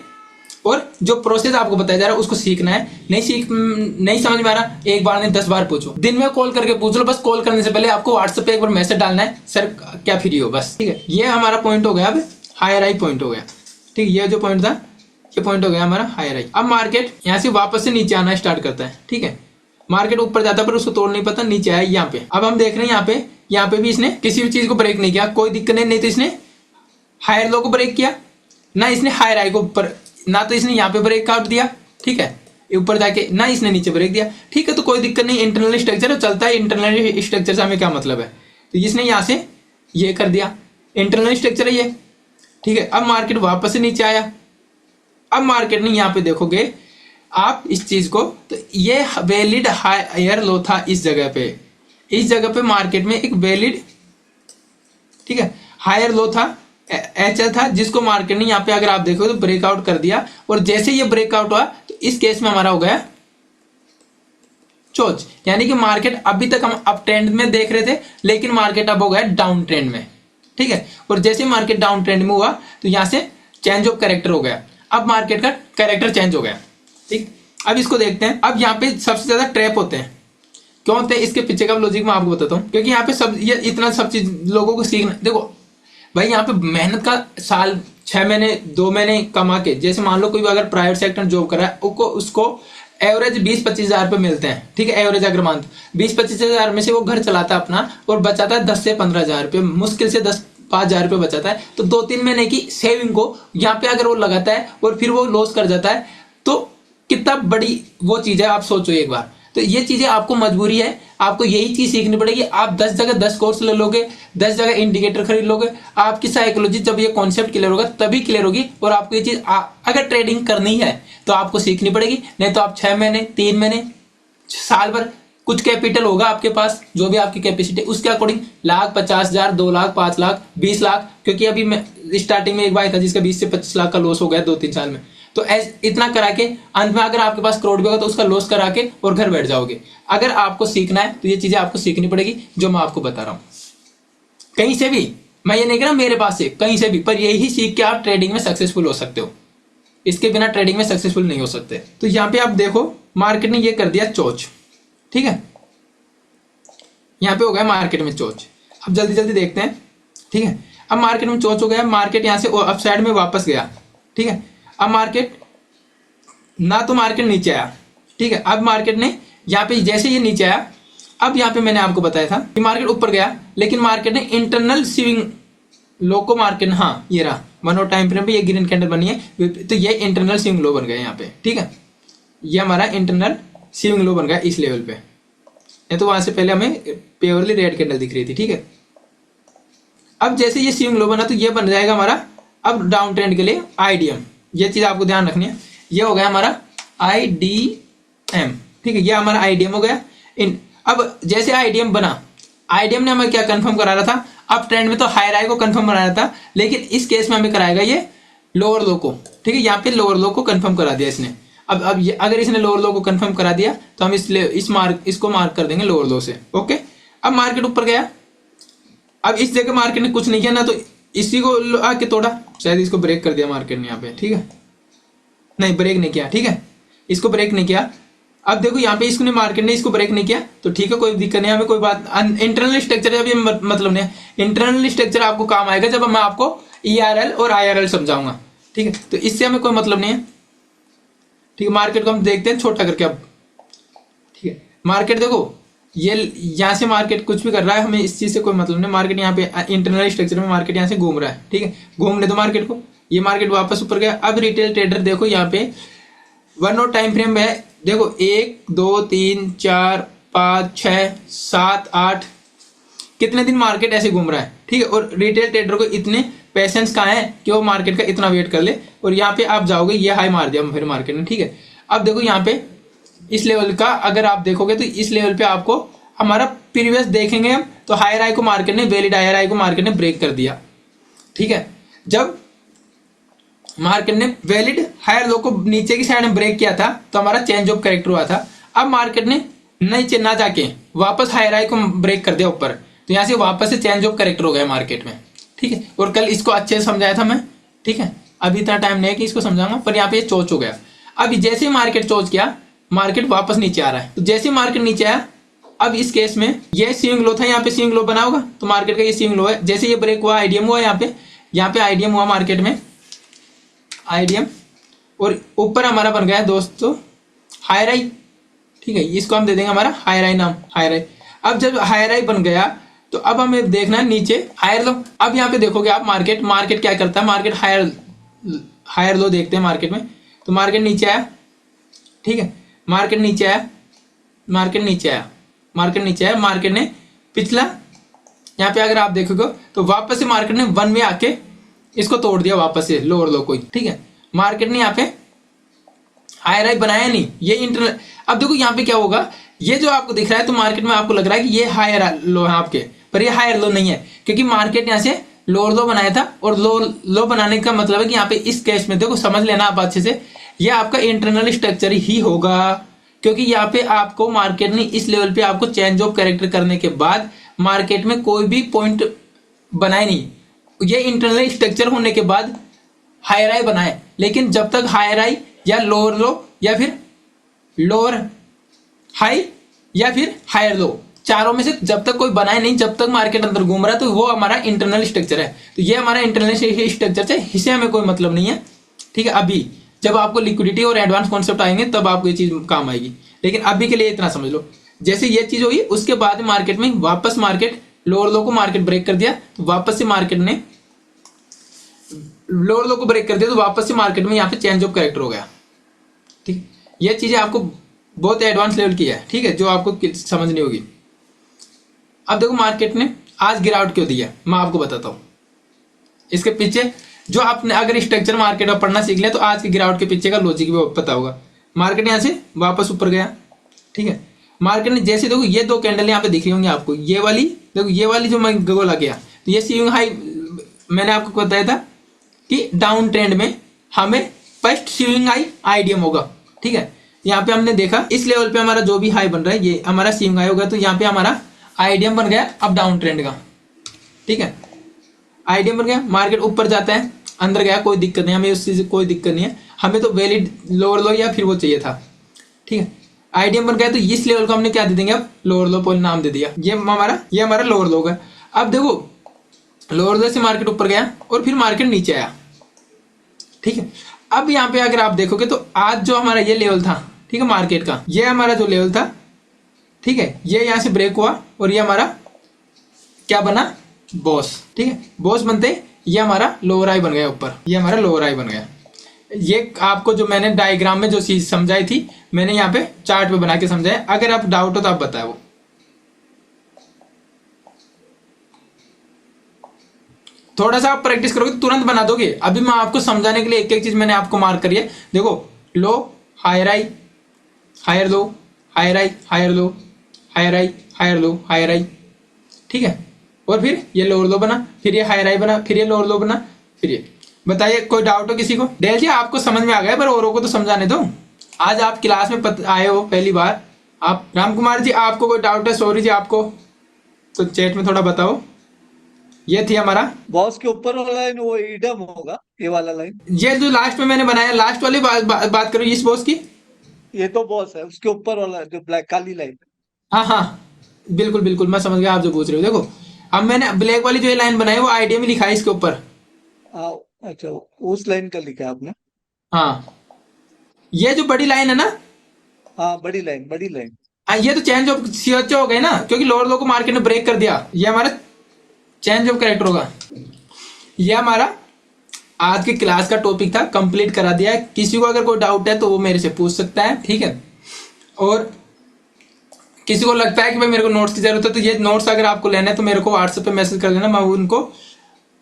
और जो प्रोसेस आपको बताया जा रहा है उसको सीखना है। नहीं समझ में आ रहा, एक बार नहीं 10 बार पूछो, दिन में कॉल करके पूछ लो। बस कॉल करने से पहले आपको व्हाट्सएप पे एक बार मैसेज डालना है, सर क्या फ्री हो, बस, ठीक है। ये हमारा पॉइंट हो गया, अब हायर हाई पॉइंट हो गया, ठीक है। ये जो पॉइंट था ये पॉइंट हो गया हमारा हायर हाई। अब मार्केट यहाँ से वापस से नीचे आना स्टार्ट करता है, ठीक है। मार्केट ऊपर जाता है पर उसको तोड़ नहीं पता, नीचे आया यहाँ पे। अब हम देख रहे हैं यहाँ पे भी इसने किसी भी चीज को ब्रेक नहीं किया, कोई दिक्कत नहीं तो इसने हायर लो को ब्रेक किया ना, इसने हायर हाई को ऊपर, ना तो इसने यहाँ पे ब्रेकआउट दिया, ठीक है, ऊपर जाके, ना इसने नीचे ब्रेक दिया, ठीक है। तो कोई दिक्कत नहीं, इंटरनल स्ट्रक्चर चलता है। इंटरनल स्ट्रक्चर से हमें क्या मतलब है, तो इसने यहाँ से ये कर दिया, इंटरनल स्ट्रक्चर है ये, ठीक है। अब मार्केट वापस से नीचे आया। अब मार्केट ने यहाँ पे देखोगे आप इस चीज को, तो ये वैलिड हायर लो था इस जगह पे मार्केट में एक वैलिड, ठीक है, हायर लो था, HL था, जिसको मार्केट ने यहाँ पे अगर आप देखो तो ब्रेकआउट कर दिया। और जैसे ये ब्रेकआउट हुआ तो इस केस में हमारा हो गया चोच, यानी कि मार्केट अभी तक हम अप ट्रेंड में देख रहे थे लेकिन मार्केट अब हो गया डाउन ट्रेंड में, ठीक है। और जैसे मार्केट डाउन ट्रेंड में हुआ तो यहां से चेंज ऑफ कैरेक्टर हो गया, अब मार्केट का कैरेक्टर चेंज हो गया, ठीक। अब इसको देखते हैं। अब यहाँ पे सबसे ज्यादा ट्रैप होते हैं, क्यों होते हैं, इसके पीछे का लॉजिक मैं आपको बताता हूँ। क्योंकि यहाँ पे सब ये इतना सब चीज लोगों को सीखना, देखो भाई यहाँ पे मेहनत का साल 6 महीने 2 महीने कमा के, जैसे मान लो कोई अगर प्राइवेट सेक्टर जॉब कर रहा है उसको एवरेज 20-25 हजार रुपये मिलते हैं, ठीक है। एवरेज अगर मानते 20-25 हजार में से वो घर चलाता है अपना और बचाता है 10 से 15 हजार रुपये, मुश्किल से 10-5 हजार रुपये बचाता है। तो 2-3 महीने की सेविंग को यहाँ पे अगर वो लगाता है और फिर वो लॉस कर जाता है तो कितना बड़ी वो चीज है, आप सोचो एक बार। तो ये चीजें आपको मजबूरी है, आपको यही चीज सीखनी पड़ेगी। आप 10 जगह 10 कोर्स ले लोगे, 10 जगह इंडिकेटर खरीद लोगे, आपकी साइकोलॉजी जब ये कॉन्सेप्ट क्लियर होगा तभी क्लियर होगी। और आपको ये चीज अगर ट्रेडिंग करनी है तो आपको सीखनी पड़ेगी, नहीं तो आप 6 महीने 3 महीने साल भर कुछ कैपिटल होगा आपके पास, जो भी आपकी कैपेसिटी उसके अकॉर्डिंग 1,50,000 2 लाख 5 लाख 20 लाख, क्योंकि अभी मैं स्टार्टिंग में एक भाई था जिसका 20 से 25 लाख का लॉस हो गया 2-3 साल में। तो इतना करा के अंत में अगर आपके पास करोड़ भी होगा तो उसका लॉस करा के और घर बैठ जाओगे। अगर आपको सीखना है तो ये चीजें आपको सीखनी पड़ेगी जो मैं आपको बता रहा हूं, कहीं से भी। मैं ये नहीं कह रहा मेरे पास से, कहीं से भी, पर यही सीख के आप ट्रेडिंग में सक्सेसफुल हो सकते हो। इसके बिना ट्रेडिंग में सक्सेसफुल नहीं हो सकते। तो यहाँ पे आप देखो मार्केट ने ये कर दिया चोच, ठीक है, यहाँ पे हो गया मार्केट में चोच। अब जल्दी जल्दी देखते हैं, ठीक है। अब मार्केट में चोच हो गया, मार्केट यहाँ से अप साइड में वापस गया, ठीक है। अब मार्केट ना तो मार्केट नीचे आया, ठीक है। अब मार्केट ने यहाँ पे जैसे ये नीचे आया, अब यहाँ पे मैंने आपको बताया था कि मार्केट ऊपर गया, लेकिन मार्केट ने इंटरनल स्विंग लो को मार्केट, हाँ ये रहा 1 आवर टाइम फ्रेम पे ये ग्रीन कैंडल बनी है, तो ये इंटरनल स्विंग लो बन गया यहाँ पे, ठीक है। ये हमारा इंटरनल स्विंग लो बन गया इस लेवल पे, नहीं तो वहां से पहले हमें प्योरली रेड कैंडल दिख रही थी, ठीक है। अब जैसे ये स्विंग लो बना तो ये बन जाएगा हमारा अब डाउन ट्रेंड के लिए आईडीएम। ये चीज आपको ध्यान रखनी है, ये हो गया हमारा आईडीएम, ठीक है, ये हमारा आईडीएम हो गया। अब जैसे आईडीएम बना, आईडीएम ने हमें क्या कंफर्म करा रहा था, अब ट्रेंड में तो हायर हाई को कंफर्म करा रहा था, लेकिन इस केस में हमें कराएगा ये लोअर लो को, ठीक है। यहाँ पे लोअर लो को कंफर्म करा दिया इसने। अब ये अगर इसने लोअर लो को कंफर्म करा दिया तो हम इसको मार्क कर देंगे लोअर लो से, ओके। अब मार्केट ऊपर गया, अब इस जगह मार्केट ने कुछ नहीं किया ना, तो इसी को आके तोड़ा, शायद इसको ब्रेक कर दिया मार्केट ने यहाँ पे, ठीक है, नहीं ब्रेक नहीं किया, ठीक है, इसको ब्रेक नहीं किया। अब देखो यहाँ पे इसको मार्केट ने इसको ब्रेक नहीं किया, तो ठीक है, कोई दिक्कत नहीं, हमें कोई बात। इंटरनल स्ट्रक्चर अभी मतलब नहीं, इंटरनल स्ट्रक्चर आपको काम आएगा जब मैं आपको ERL और IRL समझाऊंगा, ठीक है। तो इससे हमें कोई मतलब नहीं है, ठीक है। मार्केट को हम देखते हैं छोटा करके अब, ठीक है। मार्केट देखो ये यहाँ से मार्केट कुछ भी कर रहा है, हमें इस चीज से कोई मतलब नहीं। मार्केट यहाँ पे इंटरनल स्ट्रक्चर में मार्केट यहाँ से घूम रहा है, ठीक है, घूमने दो मार्केट को। ये मार्केट वापस ऊपर गया। अब रिटेल ट्रेडर देखो यहाँ पे 1 आवर टाइम फ्रेम में देखो 1 2 3 4 5 6 7 8 कितने दिन मार्केट ऐसे घूम रहा है, ठीक है। और रिटेल ट्रेडर को इतने पेशेंस कहाँ है कि वो मार्केट का इतना वेट कर ले, और यहाँ पे आप जाओगे ये हाई मार दिया फिर मार्केट ने, ठीक है। अब देखो यहाँ पे इस लेवल का अगर आप देखोगे तो इस लेवल पे आपको हमारा प्रीवियस देखेंगे हम, तो हायर हाई को मार्केट ने, वैलिड हायर हाई को मार्केट ने ब्रेक कर दिया, ठीक है। जब मार्केट ने वैलिड हायर लो को नीचे की साइड में ब्रेक किया था तो हमारा चेंज ऑफ कैरेक्टर हुआ था। अब मार्केट ने नीचे ना जाके वापस हायर हाई को ब्रेक कर दिया ऊपर, तो यहाँ से वापस से चेंज ऑफ कैरेक्टर हो गया मार्केट में, ठीक है। और कल इसको अच्छे से समझाया था मैं, ठीक है, अभी इतना टाइम नहीं है कि इसको समझाऊंगा, पर यहाँ पे ये चोच हो गया। अब जैसे मार्केट चोच किया, मार्केट वापस नीचे आ रहा है, तो जैसे मार्केट नीचे आया, अब इस केस में ये स्विंग लो था, यहाँ पे स्विंग लो बना होगा, तो मार्केट का ये स्विंग लो है। जैसे ये ब्रेक हुआ, आईडीएम हुआ, यहाँ पे आईडीएम हुआ मार्केट में, आईडीएम, और ऊपर हमारा बन गया दोस्तों हायर हाई, ठीक है। इसको हम दे देंगे हमारा हायर हाई नाम, हायर हाई। अब जब हायर हाई बन गया तो अब हमें देखना है नीचे हायर लो। अब यहाँ पे देखोगे आप मार्केट क्या करता है, मार्केट हायर लो देखते हैं मार्केट में, तो मार्केट नीचे आया, ठीक है, मार्केट नीचे आया, मार्केट ने पिछला यहाँ पे अगर आप देखोगे तो वापस से मार्केट ने 1 में आके इसको तोड़ दिया वापस से लोअर लो को, ठीक है। मार्केट ने यहाँ पे हायर हाई बनाया नहीं, ये इंटरनल। अब देखो यहाँ पे क्या होगा, ये जो आपको दिख रहा है तो मार्केट में आपको लग रहा है कि ये हायर लो है आपके, पर ये हायर लो नहीं है, क्योंकि मार्केट यहाँ से लोअर लो बनाया था। और लो बनाने का मतलब है कि यहाँ पे इस केस में देखो, समझ लेना आप अच्छे से, ये आपका इंटरनल स्ट्रक्चर ही होगा, क्योंकि यहाँ पे आपको मार्केट ने इस लेवल पे आपको चेंज ऑफ कैरेक्टर करने के बाद मार्केट में कोई भी पॉइंट बनाए नहीं, ये इंटरनल स्ट्रक्चर होने के बाद हायर हाई बनाए। लेकिन जब तक हायर हाई या लोअर लो या फिर लोअर हाई या फिर हायर लो, चारों में से जब तक कोई बनाए नहीं, जब तक मार्केट अंदर घूम रहा है, तो वो हमारा इंटरनल स्ट्रक्चर है। तो ये हमारा इंटरनल स्ट्रक्चर है, इससे हमें कोई मतलब नहीं है, ठीक है। अभी जब आपको लिक्विडिटी और एडवांस कॉन्सेप्ट आएंगे तब आपको ये चीज काम आएगी, लेकिन अभी के लिए इतना समझ लो। जैसे ये चीज हुई उसके बाद मार्केट में वापस मार्केट लोअर लो को मार्केट ब्रेक कर दिया, तो वापस से मार्केट ने लोअर लो को ब्रेक कर दिया, तो वापस से मार्केट में यहाँ पे चेंज ऑफ कैरेक्टर हो गया, ठीक। ये चीजें आपको बहुत एडवांस लेवल की है, ठीक है, जो आपको समझनी होगी। अब देखो मार्केट ने आज गिरावट क्यों दी है, मैं आपको बताता हूँ। इसके पीछे जो आपने अगर स्ट्रक्चर मार्केट में पढ़ना सीख लिया तो आज की गिरावट के पीछे का लॉजिक भी पता होगा। मार्केट यहाँ से वापस ऊपर गया, ठीक है, मार्केट ने जैसे देखो ये दो कैंडल यहाँ पे दिख रही होंगी आपको, ये वाली देखो, ये वाली जो मैं गोला गया तो ये सीइंग हाई, मैंने आपको बताया था कि डाउन ट्रेंड में हमें फर्स्ट सीइंग हाई आईडीएम होगा, ठीक है। यहाँ पे हमने देखा इस लेवल पे हमारा जो भी हाई बन रहा है ये हमारा सीइंग हाई होगा, तो यहाँ पे हमारा आईडीएम बन गया अब डाउन ट्रेंड का, ठीक है। आईडीएम बन गया, मार्केट ऊपर जाता है, अंदर गया, कोई दिक्कत नहीं, हमें उस चीज कोई दिक्कत नहीं है, हमें तो वैलिड लोअर लो या फिर वो चाहिए था, ठीक है। आईडीएम बन गया तो इस लेवल को हमने क्या दे देंगे अब, लोअर लो पॉइंट नाम दे दिया, ये हमारा लोअर लो है। अब देखो लोअर लो से मार्केट ऊपर गया और फिर मार्केट नीचे आया, ठीक है। अब यहाँ पे अगर आप देखोगे तो आज जो हमारा ये लेवल था, ठीक है, मार्केट का ये हमारा जो लेवल था, ठीक है, ये यहाँ से ब्रेक हुआ और ये हमारा क्या बना, बॉस, ठीक है। बॉस बनते ये हमारा लोअर हाई बन गया ऊपर, ये हमारा लोअर हाई बन गया। ये आपको जो मैंने डायग्राम में जो चीज समझाई थी मैंने यहाँ पे चार्ट पे बना के समझाया, अगर आप डाउट हो तो आप बताओ वो। थोड़ा सा आप प्रैक्टिस करोगे तो तुरंत बना दोगे। अभी मैं आपको समझाने के लिए एक एक चीज मैंने आपको मार्क करी है। देखो लो higher high, higher low, higher high, higher low, higher high, higher low, higher high, ठीक है। और फिर ये लोअर लो बना, फिर ये हायर हाई बना, फिर ये लोअर लो बना, फिर ये। बताइए कोई डाउट हो किसी को? डेल जी आपको समझ में आ गया, पर औरों को तो समझाने दो। आज आप क्लास में आए हो पहली बार आप। राम कुमार जी आपको कोई डाउट है? सॉरी जी आपको, तो चैट में थोड़ा बताओ। ये थी हमारा बॉस के ऊपर वाला लाइन वो ईडम होगा, ये वाला लाइन। ये जो लास्ट में मैंने बनाया, लास्ट वाली बात करो इस बॉस की। ये तो बॉस है, उसके ऊपर वाला जो ब्लैक काली लाइन। हाँ हाँ बिल्कुल बिल्कुल, मैं समझ गया आप जो पूछ रहे हो। देखो अब मैंने ब्लैक वाली जो ये लाइन बनाई है वो आईडिया में लिखा है इसके ऊपर। हाँ अच्छा, उस लाइन का लिखा है आपने। हाँ ये जो बड़ी लाइन है ना, हाँ बड़ी लाइन, बड़ी लाइन। ये तो चेंज ऑफ सीएचओ हो गए ना, क्योंकि लोअर लो को मार्केट ने ब्रेक कर दिया। ये हमारा चेंज ऑफ कैरेक्टर होगा। ये हमारा आज की क्लास का टॉपिक था, कंप्लीट करा दिया है। किसी को अगर कोई डाउट है तो वो मेरे से पूछ सकता है, ठीक है। और किसी को लगता है कि भाई मेरे को नोट्स की जरूरत है तो ये नोट्स अगर आपको लेना है तो मेरे को व्हाट्सएप पे मैसेज कर देना, मैं उनको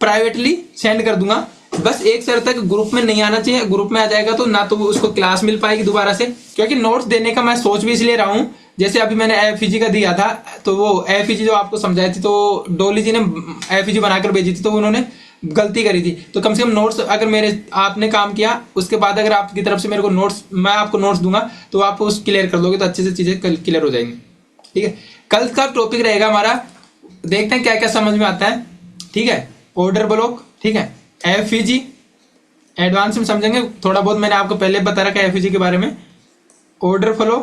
प्राइवेटली सेंड कर दूंगा। बस एक शर्त है कि ग्रुप में नहीं आना चाहिए। ग्रुप में आ जाएगा तो ना तो उसको क्लास मिल पाएगी दोबारा से, क्योंकि नोट्स देने का मैं सोच भी इसलिए रहा हूँ। जैसे अभी मैंने एफईजी का दिया था तो वो एफईजी जो आपको समझाई थी तो डोली जी ने एफईजी बनाकर भेजी थी तो उन्होंने गलती करी थी। तो कम से कम नोट्स अगर मेरे आपने काम किया उसके बाद अगर आपकी तरफ से मेरे को नोट्स, मैं आपको नोट्स दूंगा तो आप उस क्लियर कर दोगे तो अच्छे से चीजें क्लियर हो जाएंगी, ठीक है। कल का टॉपिक रहेगा हमारा, देखते हैं क्या क्या समझ में आता है, ठीक है। ऑर्डर ब्लॉक, ठीक है, एफईजी एडवांस में समझेंगे थोड़ा बहुत, मैंने आपको पहले बता रखा है एफईजी के बारे में। ऑर्डर फ्लो,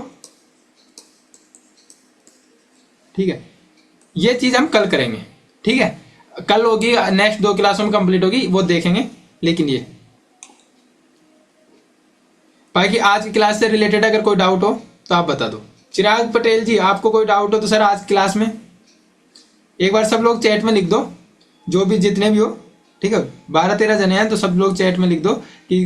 ठीक है, ये चीज हम कल करेंगे, ठीक है। कल होगी, नेक्स्ट 2 क्लासों में कंप्लीट होगी, वो देखेंगे। लेकिन ये बाकी आज की क्लास से रिलेटेड अगर कोई डाउट हो तो आप बता दो। चिराग पटेल जी आपको कोई डाउट हो तो सर आज क्लास में एक बार सब लोग चैट में लिख दो, जो भी जितने भी हो, ठीक है। 12-13 जने हैं तो सब लोग चैट में लिख दो कि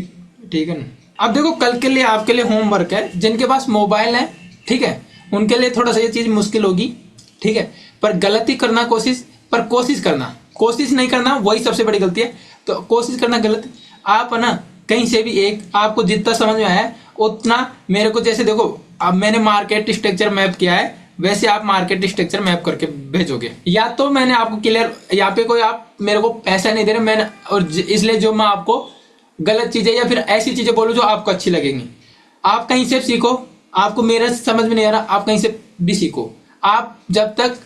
ठीक है ना। अब देखो कल के लिए आपके लिए होमवर्क है, जिनके पास मोबाइल है, ठीक है, उनके लिए थोड़ा सा ये चीज मुश्किल होगी, ठीक है। पर गलती करना कोशिश, पर कोशिश करना, कोशिश नहीं करना वही सबसे बड़ी गलती है। तो कोशिश करना गलत, आप ना कहीं से भी एक आपको जितना समझ में आया उतना मेरे को, जैसे देखो अब मैंने मार्केट स्ट्रक्चर मैप किया है वैसे आप मार्केट स्ट्रक्चर मैप करके भेजोगे। या तो मैंने आपको क्लियर, यहाँ पे कोई आप मेरे को पैसा नहीं दे रहे मैंने, और इसलिए जो मैं आपको गलत चीजें या फिर ऐसी चीजें बोलूं जो आपको अच्छी लगेंगी, आप कहीं से सीखो। आपको मेरा समझ में नहीं आ रहा, आप कहीं से भी सीखो। आप जब तक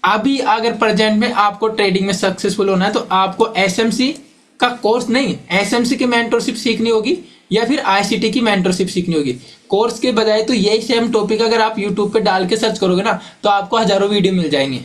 अभी अगर प्रेजेंट में आपको ट्रेडिंग में सक्सेसफुल होना है तो आपको एसएमसी का कोर्स नहीं, एसएमसी की मेंटरशिप सीखनी होगी या फिर आईसीटी की मेंटरशिप सीखनी होगी। कोर्स के बजाय तो यही सेम टॉपिक अगर आप यूट्यूब पे डाल के सर्च करोगे ना तो आपको हजारों वीडियो मिल जाएंगे।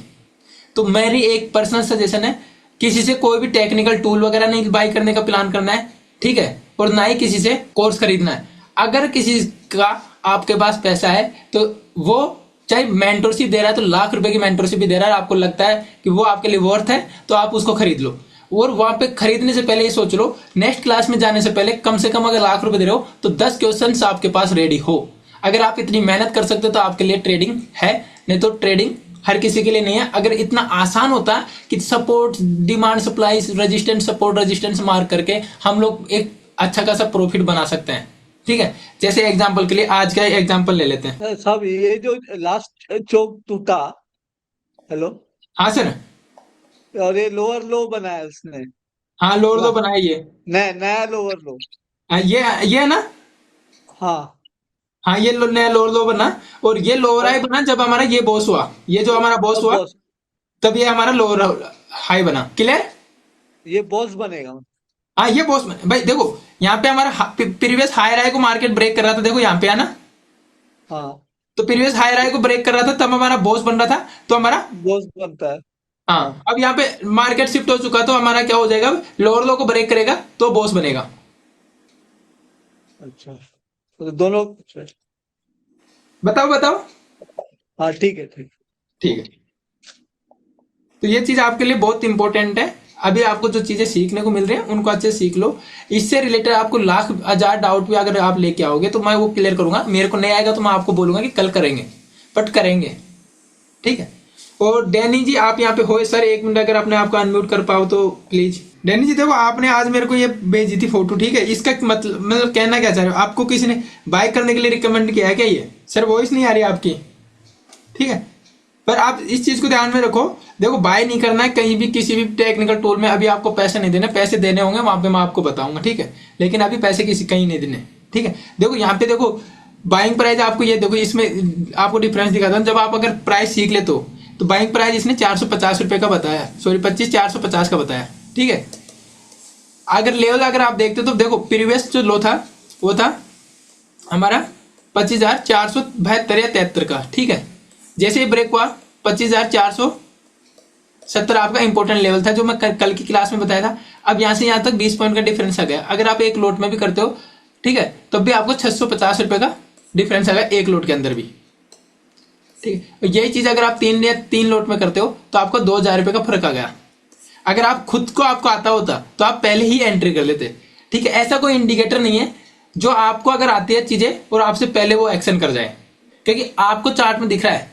तो मेरी एक पर्सनल सजेशन है, किसी से कोई भी टेक्निकल टूल वगैरह नहीं बाई करने का प्लान करना है, ठीक है, और ना ही किसी से कोर्स खरीदना है। अगर किसी का आपके पास पैसा है तो वो चाहे मेंटरशिप दे रहा है तो लाख रुपए की मेंटरशिप भी दे रहा है, आपको लगता है कि वो आपके लिए वर्थ है तो आप उसको खरीद लो। और वहां पे खरीदने से पहले ये सोच लो, नेक्स्ट क्लास में जाने से पहले कम से कम अगर लाख रुपए दे रहे हो तो 10 क्वेश्चंस आपके पास रेडी हो। अगर आप इतनी मेहनत कर सकते हो तो आपके लिए ट्रेडिंग है, नहीं तो ट्रेडिंग हर किसी के लिए नहीं है। अगर इतना आसान होता कि support demand supply resistance support resistance mark करके हम लोग एक अच्छा खासा प्रॉफिट बना सकते हैं, ठीक है। जैसे एग्जांपल के लिए आज का एग्जांपल ले लेते हैं। साहब ये जो लास्ट चौक टूटा, हेलो, हाँ सर। और ये लोअर लो बनाया उसने, हाँ लोअर लो वाह, बनाया ये। नया नया लोअर लो। हाँ, ये है ना। हाँ हाँ ये नया लोअर लो बना, और ये लोअर हाई और बना जब हमारा ये बॉस हुआ, ये जो हमारा बॉस हुआ बॉस, तब ये हमारा लोअर हाई बना। क्लियर। ये बॉस बनेगा। हाँ ये बॉस भाई देखो, यहाँ पे हमारा प्रीवियस हायर हाई को मार्केट ब्रेक कर रहा था, देखो यहाँ पे आना, हाँ, तो प्रीवियस हायर हाई को ब्रेक कर रहा था तब हमारा बॉस बन रहा था, तो हमारा बॉस बनता है। हाँ, हाँ अब यहाँ पे मार्केट शिफ्ट हो चुका, तो हमारा क्या हो जाएगा, लोअर लो को ब्रेक करेगा तो बॉस बनेगा। अच्छा, तो दोनों, बताओ बताओ। हाँ ठीक है, ठीक। ठीक है, तो ये चीज आपके लिए बहुत इंपॉर्टेंट है। अभी आपको जो चीजें सीखने को मिल रही हैं उनको अच्छे से सीख लो। इससे रिलेटेड आपको लाख हजार डाउट भी अगर आप लेके आओगे तो मैं वो क्लियर करूंगा। मेरे को नहीं आएगा तो मैं आपको बोलूंगा कि कल करेंगे, बट करेंगे, ठीक है। और डैनी जी आप यहाँ पे हो सर, एक मिनट अगर अपने आप को अनम्यूट कर पाओ तो प्लीज। डैनी जी देखो आपने आज मेरे को ये भेजी थी फोटो, ठीक है। इसका मतलब कहना क्या चाह रहे हो, आपको किसी ने बाय करने के लिए रिकमेंड किया है क्या ये? सर वॉइस नहीं आ रही आपकी, ठीक है। पर आप इस चीज को ध्यान में रखो, देखो बाय नहीं करना है कहीं भी किसी भी टेक्निकल टूल में। अभी आपको पैसे नहीं देने, पैसे देने होंगे वहां पे मैं आपको बताऊंगा, ठीक है। लेकिन अभी पैसे किसी कहीं नहीं देने, ठीक है। देखो यहाँ पे देखो बाइंग प्राइस आपको ये देखो, इसमें आपको डिफरेंस दिखाता हूं। जब आप अगर प्राइस सीख ले तो बाइंग प्राइस इसने 450 रुपए का बताया, सॉरी 450 का बताया, ठीक है। अगर लेवल अगर आप देखते तो देखो प्रीवियस जो लो था वो था हमारा 25,472 या 73 का, ठीक है। जैसे ही ब्रेक हुआ 25,470 आपका इंपॉर्टेंट लेवल था जो मैं कल की क्लास में बताया था। अब यहां से यहां तक 20 पॉइंट का डिफरेंस आ गया। अगर आप एक लोट में भी करते हो, ठीक है, तब भी आपको 650 रुपए का डिफरेंस आ गया एक लोट के अंदर भी, ठीक है। यही चीज अगर आप तीन लोट में करते हो तो आपको 2,000 रुपए का फर्क आ गया। अगर आप खुद को आपको आता होता तो आप पहले ही एंट्री कर लेते, ठीक है। ऐसा कोई इंडिकेटर नहीं है जो आपको अगर आती है चीजें और आपसे पहले वो एक्शन कर जाए, क्योंकि आपको चार्ट में दिख रहा है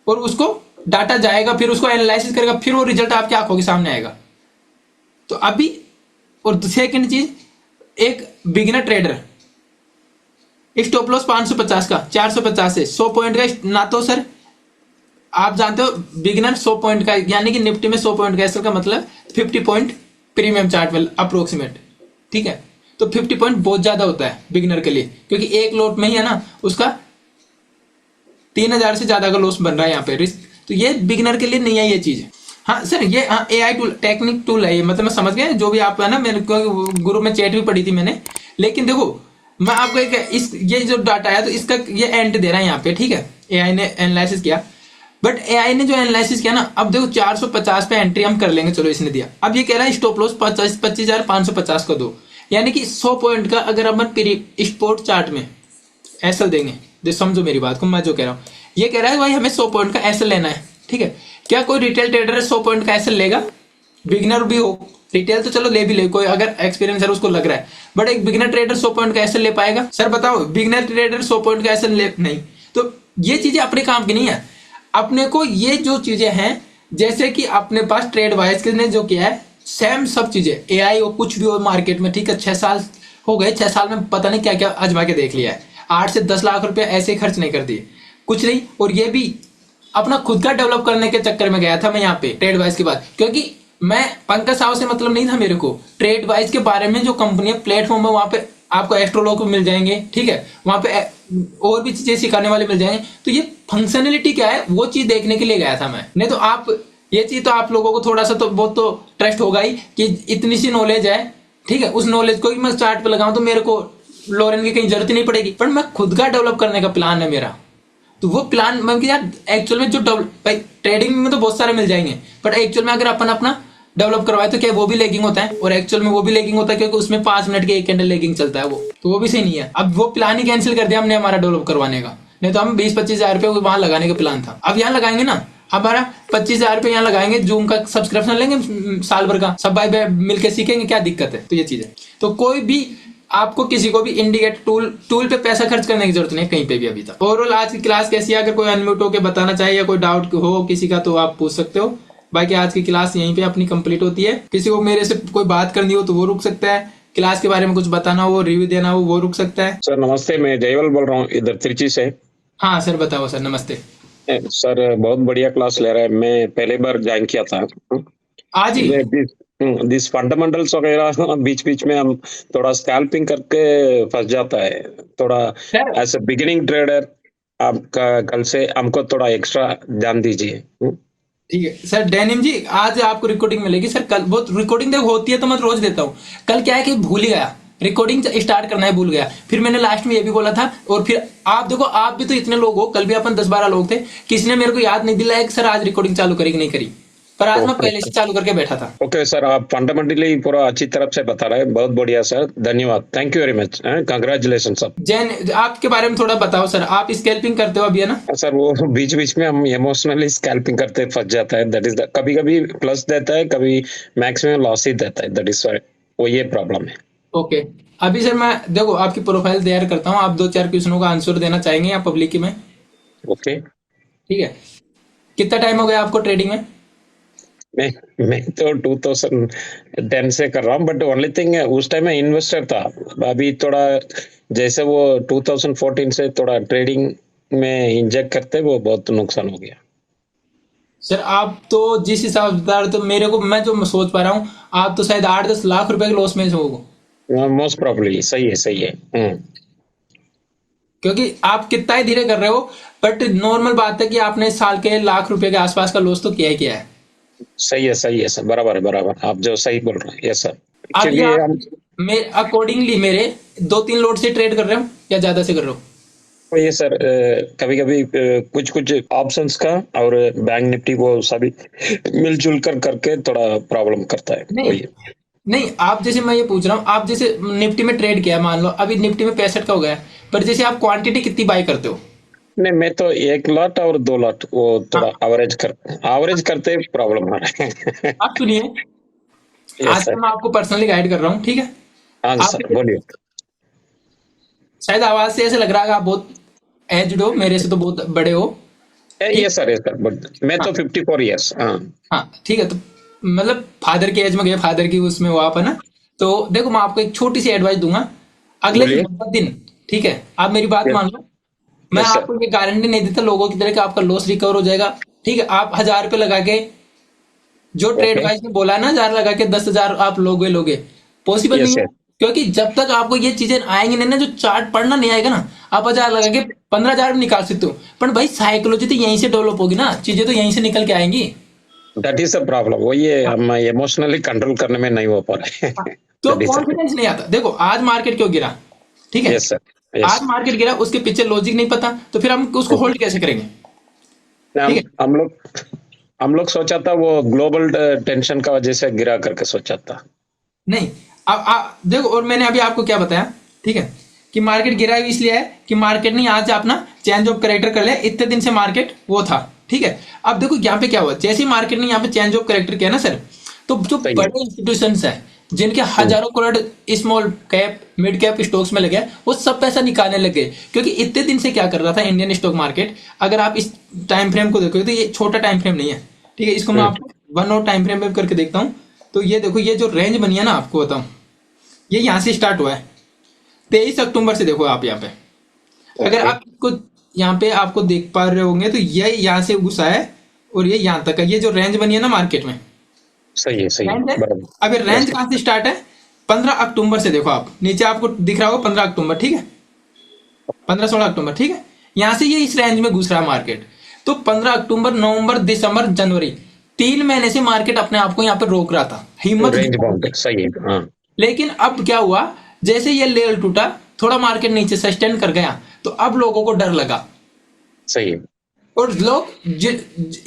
और उसको डाटा जाएगा, फिर उसको एनालिसिस करेगा, फिर वो रिजल्ट आपकी आंखों के सामने आएगा। तो अभी और सेकंड चीज, एक बिगिनर ट्रेडर स्टॉप लॉस 550 का 450 से 100 पॉइंट का ना, तो सर आप जानते हो बिगिनर 100 पॉइंट का, यानी कि निफ्टी में 100 पॉइंट का एसएल का मतलब 50 पॉइंट प्रीमियम चार्ट में अप्रोक्सीमेट, ठीक है। तो 50 पॉइंट बहुत ज्यादा होता है बिगिनर के लिए, क्योंकि एक लोट में ही है ना उसका 3,000 से ज्यादा का लॉस बन रहा है यहाँ पे रिस्क। तो ये बिगिनर के लिए नहीं है ये चीज। हाँ सर ये हाँ एआई टूल टेक्निक टूल है ये, मतलब मैं समझ गया जो भी आप है ना, मेरे ग्रुप में चैट भी पढ़ी थी मैंने। लेकिन देखो मैं आपको एक ये जो डाटा है तो इसका ये एंड दे रहा है यहाँ पे, ठीक है। एआई ने एनालिसिस किया, बट एआई ने जो एनालिसिस किया ना, अब देखो 450 पे एंट्री हम कर लेंगे, चलो इसने दिया। अब ये कह रहा है स्टॉप लॉस 25,550 का दो, यानी कि 100 पॉइंट का अगर अपन स्पोर्ट चार्ट में एसएल देंगे, समझो मेरी बात को, मैं जो कह रहा हूँ ये कह रहा है भाई हमें 100 पॉइंट का एसएल लेना है, ठीक है। क्या कोई रिटेल ट्रेडर 100 पॉइंट का एसएल लेगा? बिगिनर भी हो, रिटेल तो चलो ले भी ले, कोई अगर एक्सपीरियंस है उसको लग रहा है, बट एक बिगिनर ट्रेडर 100 पॉइंट का एसएल ले पाएगा? सर बताओ, बिगिनर ट्रेडर 100 पॉइंट का एसएल ले नहीं। तो ये चीजें अपने काम की नहीं है। अपने को ये जो चीजें हैं, जैसे कि अपने पास ट्रेड वाइज ने जो किया है, सेम सब चीजें एआई हो कुछ भी हो मार्केट में, ठीक है। 6 साल हो गए, 6 साल में पता नहीं क्या क्या आजमा के देख लिया है। 8 से 10 लाख रुपए ऐसे ही खर्च नहीं कर दिए, कुछ नहीं। और ये भी अपना खुद का डेवलप करने के चक्कर में गया था मैं यहाँ पे ट्रेड वाइज के बाद, क्योंकि मैं पंकज साहब से मतलब नहीं था मेरे को। ट्रेड वाइज के बारे में जो कंपनी प्लेटफॉर्म है वहां पे आपको एस्ट्रोलॉग मिल जाएंगे, ठीक है। वहां पे और भी चीजें सिखाने वाले मिल जाएंगे। तो ये फंक्शनलिटी क्या है वो चीज देखने के लिए गया था मैं। नहीं तो आप ये चीज तो आप लोगों को थोड़ा सा तो बहुत तो ट्रस्ट होगा ही कि इतनी सी नॉलेज है, ठीक है। उस नॉलेज को मैं चार्ट पे लगाऊं तो मेरे को लॉरेन की कहीं जरूरत ही नहीं पड़ेगी। पर मैं खुद का डेवलप करने का प्लान है मेरा, तो वो प्लान मैं यार एक्चुअल में जो भाई ट्रेडिंग में तो बहुत सारे मिल जाएंगे, बट एक्चुअल में अगर अपन अपना डेवलप करवाए तो क्या वो भी लेगिंग होता है, और एक्चुअल में वो भी लेगिंग होता है क्योंकि उसमें 5 मिनट के एक कैंडल लेगिंग चलता है, वो तो वो भी सही नहीं है। अब वो प्लान ही कैंसिल कर दिया हमने हमारा डेवलप करवाने का, नहीं तो हम 20-25 हजार रुपये वहां लगाने का प्लान था। अब यहाँ लगाएंगे ना, हमारा 25 हजार रुपये यहाँ लगाएंगे, जूम का सब्सक्रिप्शन लेंगे साल भर का, सब भाई मिलकर सीखेंगे, क्या दिक्कत है। तो ये चीज है। तो कोई भी आपको किसी को भी इंडिकेटर टूल पे पैसा खर्च करने की जरूरत नहीं है कहीं पे भी अभी तक। ओवरऑल आज की क्लास कैसी है, अगर कोई अनम्यूट होकर बताना चाहिए या कोई डाउट हो किसी का तो आप पूछ सकते हो। बाकी आज की क्लास यहीं पे अपनी कंप्लीट होती है। किसी को मेरे से कोई बात करनी हो तो वो रुक सकता है, क्लास के बारे में कुछ बताना हो, रिव्यू देना हो, वो रुक सकता है। सर नमस्ते, मैं जयवल बोल रहा हूँ इधर त्रिची से। हाँ सर बताओ सर, नमस्ते। सर बहुत बढ़िया क्लास ले रहा है, मैं पहली बार ज्वाइन किया था। आज ही? दिस फंडामेंटल्स वगैरह बीच बीच में हम थोड़ा स्कैल्पिंग करके फंस जाता है थोड़ा। Sir as a beginning trader आपका कल से हमको थोड़ा एक्स्ट्रा ध्यान दीजिए। ठीक है सर। डेनिम जी आज आपको रिकॉर्डिंग मिलेगी सर। कल वो रिकॉर्डिंग देखो होती है तो मैं रोज देता हूँ। कल क्या है कि भूल ही गया, रिकॉर्डिंग स्टार्ट करना है भूल गया, फिर मैंने लास्ट में ये भी बोला था। और फिर आप देखो, आप भी तो इतने लोग हो, कल भी अपन 10-12 लोग थे, किसी ने मेरे को याद नहीं दिलाया कि सर आज रिकॉर्डिंग चालू करी कि नहीं करी, पर आज मैं पहले से चालू करके बैठा था। ओके सर, आप फंडामेंटली पूरा अच्छी तरफ से बता रहे हैं, बहुत बढ़िया सर, धन्यवाद, thank you very much, congratulation sir. Jain आपके बारे में थोड़ा बताओ सर, आप स्कैल्पिंग करते हो अभी है ना? सर वो बीच बीच में हम इमोशनली स्कैल्पिंग करते फंस जाता है, दैट इज द, कभी कभी प्लस देता है, कभी मैक्सिमम लॉस ही देता है, दैट इज वो ये प्रॉब्लम है। ओके अभी सर मैं देखो आपकी प्रोफाइल तैयार करता हूँ, आप 2-4 क्वेश्चनों का आंसर देना चाहेंगे या पब्लिक में? ओके ठीक है। कितना टाइम हो गया आपको ट्रेडिंग में? मैं तो 2010 से कर रहा हूँ, बट ओनली थिंग है उस टाइम मैं इन्वेस्टर था। अभी थोड़ा जैसे वो 2014 से थोड़ा ट्रेडिंग में इंजेक्ट करते वो बहुत नुकसान हो गया। सर आप तो जिस हिसाब से बता रहे, तो मेरे को मैं जो सोच पा रहा हूँ, आप तो शायद 8-10 लाख रुपए के लॉस में से होगा। मोस्ट प्रॉब्ली सही है, सही है। क्योंकि आप कितना ही धीरे कर रहे हो, बट नॉर्मल बात है कि आपने साल के लाख रुपए के आसपास का लॉस तो किया ही किया है। सही है, सही है सर, बराबर है, बराबर, आप जो सही बोल रहे हैं। Yes sir. अभी चलिए आप हम मेरे अकॉर्डिंगली मेरे 2-3 लोड से ट्रेड कर रहे हो या ज्यादा से कर रहे हो? तो ये सर कभी कभी कुछ कुछ ऑप्शंस का और बैंक निफ्टी वो सभी मिलजुल कर करके थोड़ा प्रॉब्लम करता है नहीं वही। नहीं, आप जैसे मैं ये पूछ रहा हूँ, आप जैसे निफ्टी में ट्रेड किया, मान लो अभी निफ्टी में 65 का हो गया है, पर जैसे आप क्वांटिटी कितनी बाई करते हो? नहीं, मैं तो 1 लॉट और 2 लॉट वो थोड़ा हाँ, एवरेज करते प्रॉब्लम आ रहा है। आप सुनिए, यस आज सर। मैं आपको पर्सनली गाइड कर रहा हूँ, ठीक है? हाँ आप सर, बोलिए। शायद आवाज से ऐसे लग रहा है कि आप बहुत एज्ड हो, मेरे से तो बहुत बड़े हो। ठीक। Yes sir, yes sir, but मैं हाँ तो 54 ईयर्स। हाँ हाँ ठीक है। तो मतलब फादर की एज में गए, फादर की उसमें वो आप है ना। तो देखो मैं आपको एक छोटी सी एडवाइस दूंगा, अगले बोलिए। 90 दिन, ठीक है, आप मेरी बात यस, मान लो। मैं यस सर। आपको ये गारंटी नहीं देता लोगों की तरह कि आपका लॉस रिकवर हो जाएगा। ठीक है, आप 1000 रुपये लगा के, जो ट्रेड ओके। वाइज में बोला है ना, 1000 लगा के 10,000 आप लोगे पॉसिबल नहीं यस है। यस। क्योंकि जब तक आपको ये चीजें आएंगी नहीं ना, जो चार्ट पढ़ना नहीं आएगा ना, आप 1000 लगा के 15,000 भी निकाल सकते हो, पर भाई साइकोलॉजी तो यहीं से डेवलप होगी ना, चीजें तो यहीं से निकल के आएंगी। दैट इज अ प्रॉब्लम, वो ये हाँ, हम इमोशनली कंट्रोल करने में नहीं हो पा रहे हाँ। हैं। तो दैट इज। कॉन्फिडेंस नहीं आता। देखो आज मार्केट क्यों गिरा, ठीक है? Yes sir, yes. आज मार्केट गिरा, उसके पीछे लॉजिक नहीं पता, तो फिर हम उसको होल्ड कैसे करेंगे? ठीक हम है। हम लोग हम लोग सोचा था वो ग्लोबल टेंशन का वजह से गिरा करके सोचा था। नहीं, अब देखो, और मैंने अभी आपको क्या बताया, ठीक है, कि मार्केट गिरा भी इसलिए है कि मार्केट ने आज अपना चेंज ऑफ करेक्टर कर लिया। इतने दिन से मार्केट वो था, ठीक है। अब देखो यहाँ पे क्या हुआ, जैसे ही मार्केट ने यहाँ पे चेंज ऑफ करेक्टर किया ना सर, तो जो सही है। बड़े इंस्टीट्यूशंस है, जिनके हजारों crore small cap mid cap stocks में लगे हैं, वो सब पैसा निकालने लगे। क्योंकि इतने दिन से क्या कर रहा था इंडियन स्टॉक मार्केट, अगर आप इस टाइम फ्रेम को देखोगे तो ये छोटा टाइम फ्रेम नहीं है, ठीक है। इसको मैं आपको 1 और टाइम फ्रेम पे करके देखता हूँ। तो ये देखो, ये जो रेंज बनी है ना, आपको बताऊं, ये यहाँ से स्टार्ट हुआ है 23 अक्टूबर से। देखो आप यहाँ पे, अगर ओके। आप इसको यहाँ पे आपको देख पा रहे होंगे, तो ये यहाँ से घुसा है और ये यहाँ तक है। ये जो रेंज बनी है ना मार्केट में, सही है, सही है, रेंज है। बराबर। अब ये रेंज यस। कहाँ से स्टार्ट है? 15 अक्टूबर से। देखो आप नीचे आपको दिख रहा होगा 15 अक्टूबर, ठीक है, 15-16 अक्टूबर, ठीक है। यहाँ से ये इस रेंज में घुस रहा है मार्केट। तो 15 अक्टूबर, नवंबर, दिसंबर, जनवरी, 3 महीने से मार्केट अपने आप को यहाँ पे रोक रहा था, हिम्मत रेंज जुटा बाउंड के। सही है। हाँ लेकिन अब क्या हुआ, जैसे ये लेवल टूटा, थोड़ा मार्केट नीचे सस्टेन कर गया, तो अब लोगों को डर लगा, सही है। और लोग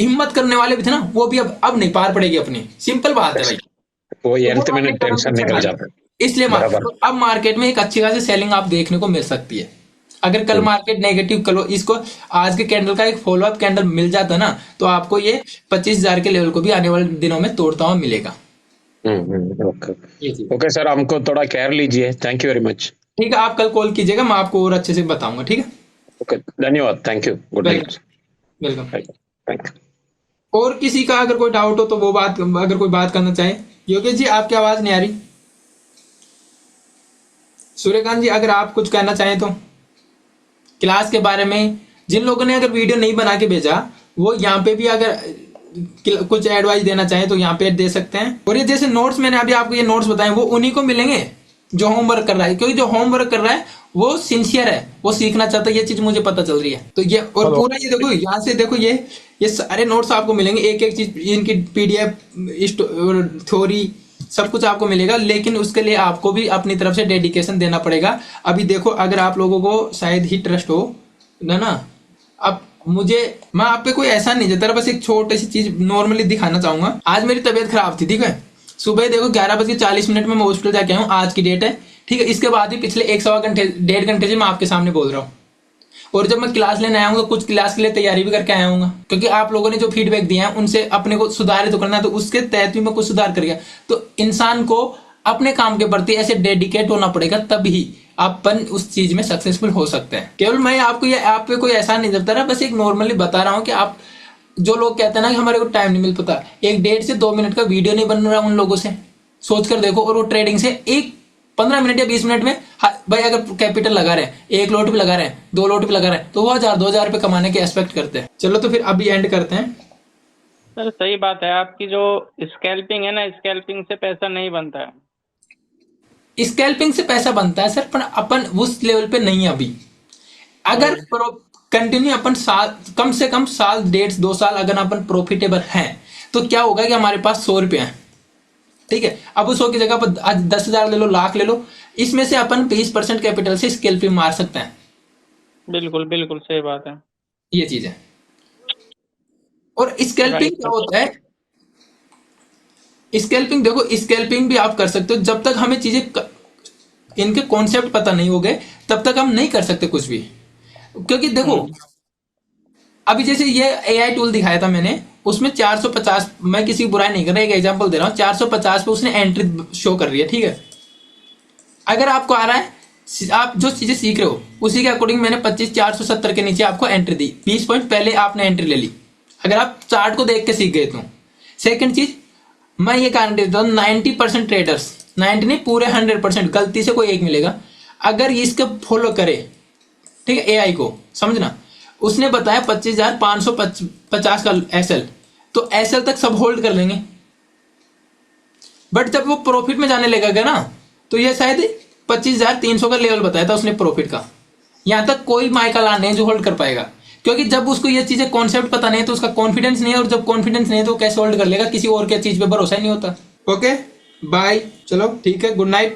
हिम्मत करने वाले भी थे ना, वो भी अब नहीं पार पड़ेगी अपनी। सिंपल बात है भाई। वो तो वो हेल्थ में अपने कदम टेंशन पीछे निकल हटा जाता है। लिया। इसलिए बराबर। तो अब मार्केट में एक अच्छी खासी सेलिंग आप देखने को मिल सकती है। अगर कल मार्केट नेगेटिव, कल इसको आज के कैंडल का एक फॉलो अप कैंडल मिल जाता ना, तो आपको ये 25,000 के लेवल को भी आने वाले दिनों में तोड़ता हुआ मिलेगा। ओके ये चीज। ओके सर, हमको थोड़ा केयर लीजिए। Thank you very much. ठीक है, आप कल कॉल कीजिएगा, मैं आपको और अच्छे से बताऊंगा। ठीक है, ओके, धन्यवाद। Thank you. Good welcome, night. Welcome. Thank you. और किसी का अगर कोई डाउट हो तो वो बात, अगर कोई बात करना चाहे। योगेश जी आपकी आवाज नहीं आ रही। सूर्यकांत जी अगर आप कुछ कहना चाहें तो क्लास के बारे में। जिन लोगों ने अगर वीडियो नहीं बना के भेजा, वो यहाँ पे भी अगर कुछ एडवाइस देना चाहे तो यहाँ पे दे सकते हैं। और ये जैसे नोट्स मैंने अभी आपको ये नोट्स बताए, वो उन्हीं को मिलेंगे जो होमवर्क कर रहा है, क्योंकि जो होमवर्क कर रहा है वो सिंसियर है, वो सीखना चाहता है। ये चीज मुझे पता चल रही है। तो ये और पूरा ये देखो, यहाँ से देखो, ये सारे नोट्स आपको मिलेंगे, एक एक चीज इनकी पीडीएफ थ्योरी सब कुछ आपको मिलेगा। लेकिन उसके लिए आपको भी अपनी तरफ से डेडिकेशन देना पड़ेगा। अभी देखो, अगर आप लोगों को शायद ही ट्रस्ट हो ना, अब मैं आप पे कोई ऐसा नहीं जता, बस एक छोटी सी चीज नॉर्मली दिखाना चाहूंगा। आज मेरी तबीयत खराब थी, ठीक है। सुबह देखो 11:40 में मैं हॉस्पिटल जाके आया हूँ, आज की डेट है, ठीक है। इसके बाद भी पिछले 1 सवा घंटे 1.5 घंटे से मैं आपके सामने बोल रहा हूँ। और जब मैं क्लास लेने आया हूँ, कुछ क्लास के लिए तैयारी भी करके आया हूँ, क्योंकि आप लोगों ने जो फीडबैक दिया है उनसे अपने को सुधार तो करना है, तो उसके तहत भी मैं कुछ सुधार कर गया। तो इंसान को अपने काम के प्रति ऐसे डेडिकेट होना पड़ेगा, तभी अपन उस चीज में सक्सेसफुल हो सकते हैं। केवल मैं आपको ये आप पे कोई ऐसा नहीं बता रहा, बस एक नॉर्मली बता रहा हूँ कि आप जो लोग कहते हैं ना कि हमारे को टाइम नहीं मिल पाता, 1 से 2 मिनट का वीडियो नहीं बन रहा उन लोगों से सोच कर देखो। और वो ट्रेडिंग से 15 मिनट या 20 मिनट में भाई अगर कैपिटल लगा रहे हैं, 1 लोट भी लगा रहे हैं, 2 लोट भी लगा रहे हैं, तो वो 1000-2000 रुपए कमाने के एक्सपेक्ट करते हैं। चलो तो फिर अभी एंड करते हैं। सर सही बात है आपकी, जो स्कैल्पिंग है ना, स्कैल्पिंग से पैसा नहीं बनता है। स्कैल्पिंग से पैसा बनता है सर, पर अपन उस लेवल पे नहीं अभी। अगर कंटिन्यू अपन साल, कम से कम साल 1.5-2 साल अगर अपन प्रॉफिटेबल हैं, तो क्या होगा कि हमारे पास 100 रुपये हैं, ठीक है। अब उस 100 की जगह पर आज 10,000 ले लो, लाख ले लो, इसमें से अपन 20% कैपिटल से स्कैल्पिंग मार सकते हैं। बिल्कुल बिल्कुल सही बात है। ये चीज है। और स्कैल्पिंग क्या होता है, स्कैल्पिंग देखो, स्कैल्पिंग भी आप कर सकते हो। जब तक हमें इनके कॉन्सेप्ट पता नहीं हो गए, तब तक हम नहीं कर सकते कुछ भी। क्योंकि देखो, अभी जैसे ये एआई टूल दिखाया था मैंने, उसमें 450, मैं किसी की बुराई नहीं कर रहा, एक एग्जांपल दे रहा हूँ, 450 पे उसने एंट्री शो कर रही है, ठीक है। अगर आपको आ रहा है, आप जो चीजें सीख रहे हो उसी के अकॉर्डिंग मैंने 25,470 के नीचे आपको एंट्री दी, 20 पॉइंट पहले आपने एंट्री ले ली, अगर आप चार्ट को देख के सीख गए तो। सेकंड चीज, मैं ये गारंटी देता हूँ 90% ट्रेडर्स, 90 नहीं पूरे 100%, गलती से कोई एक मिलेगा अगर इसको फॉलो करे, ठीक है, एआई को समझना। उसने बताया 25,550 का एसएल, तो एसएल तक सब होल्ड कर लेंगे, बट जब वो प्रॉफिट में जाने लगेगा ना, तो ये शायद 25,300 का लेवल बताया था उसने प्रॉफिट का। यहां तक कोई माइकल नहीं जो होल्ड कर पाएगा, क्योंकि जब उसको ये चीजें कॉन्सेप्ट पता नहीं है तो उसका कॉन्फिडेंस नहीं है, और जब कॉन्फिडेंस नहीं है तो कैसे होल्ड कर लेगा, किसी और क्या चीज पे भरोसा नहीं होता। ओके बाय, चलो ठीक है, गुड नाइट।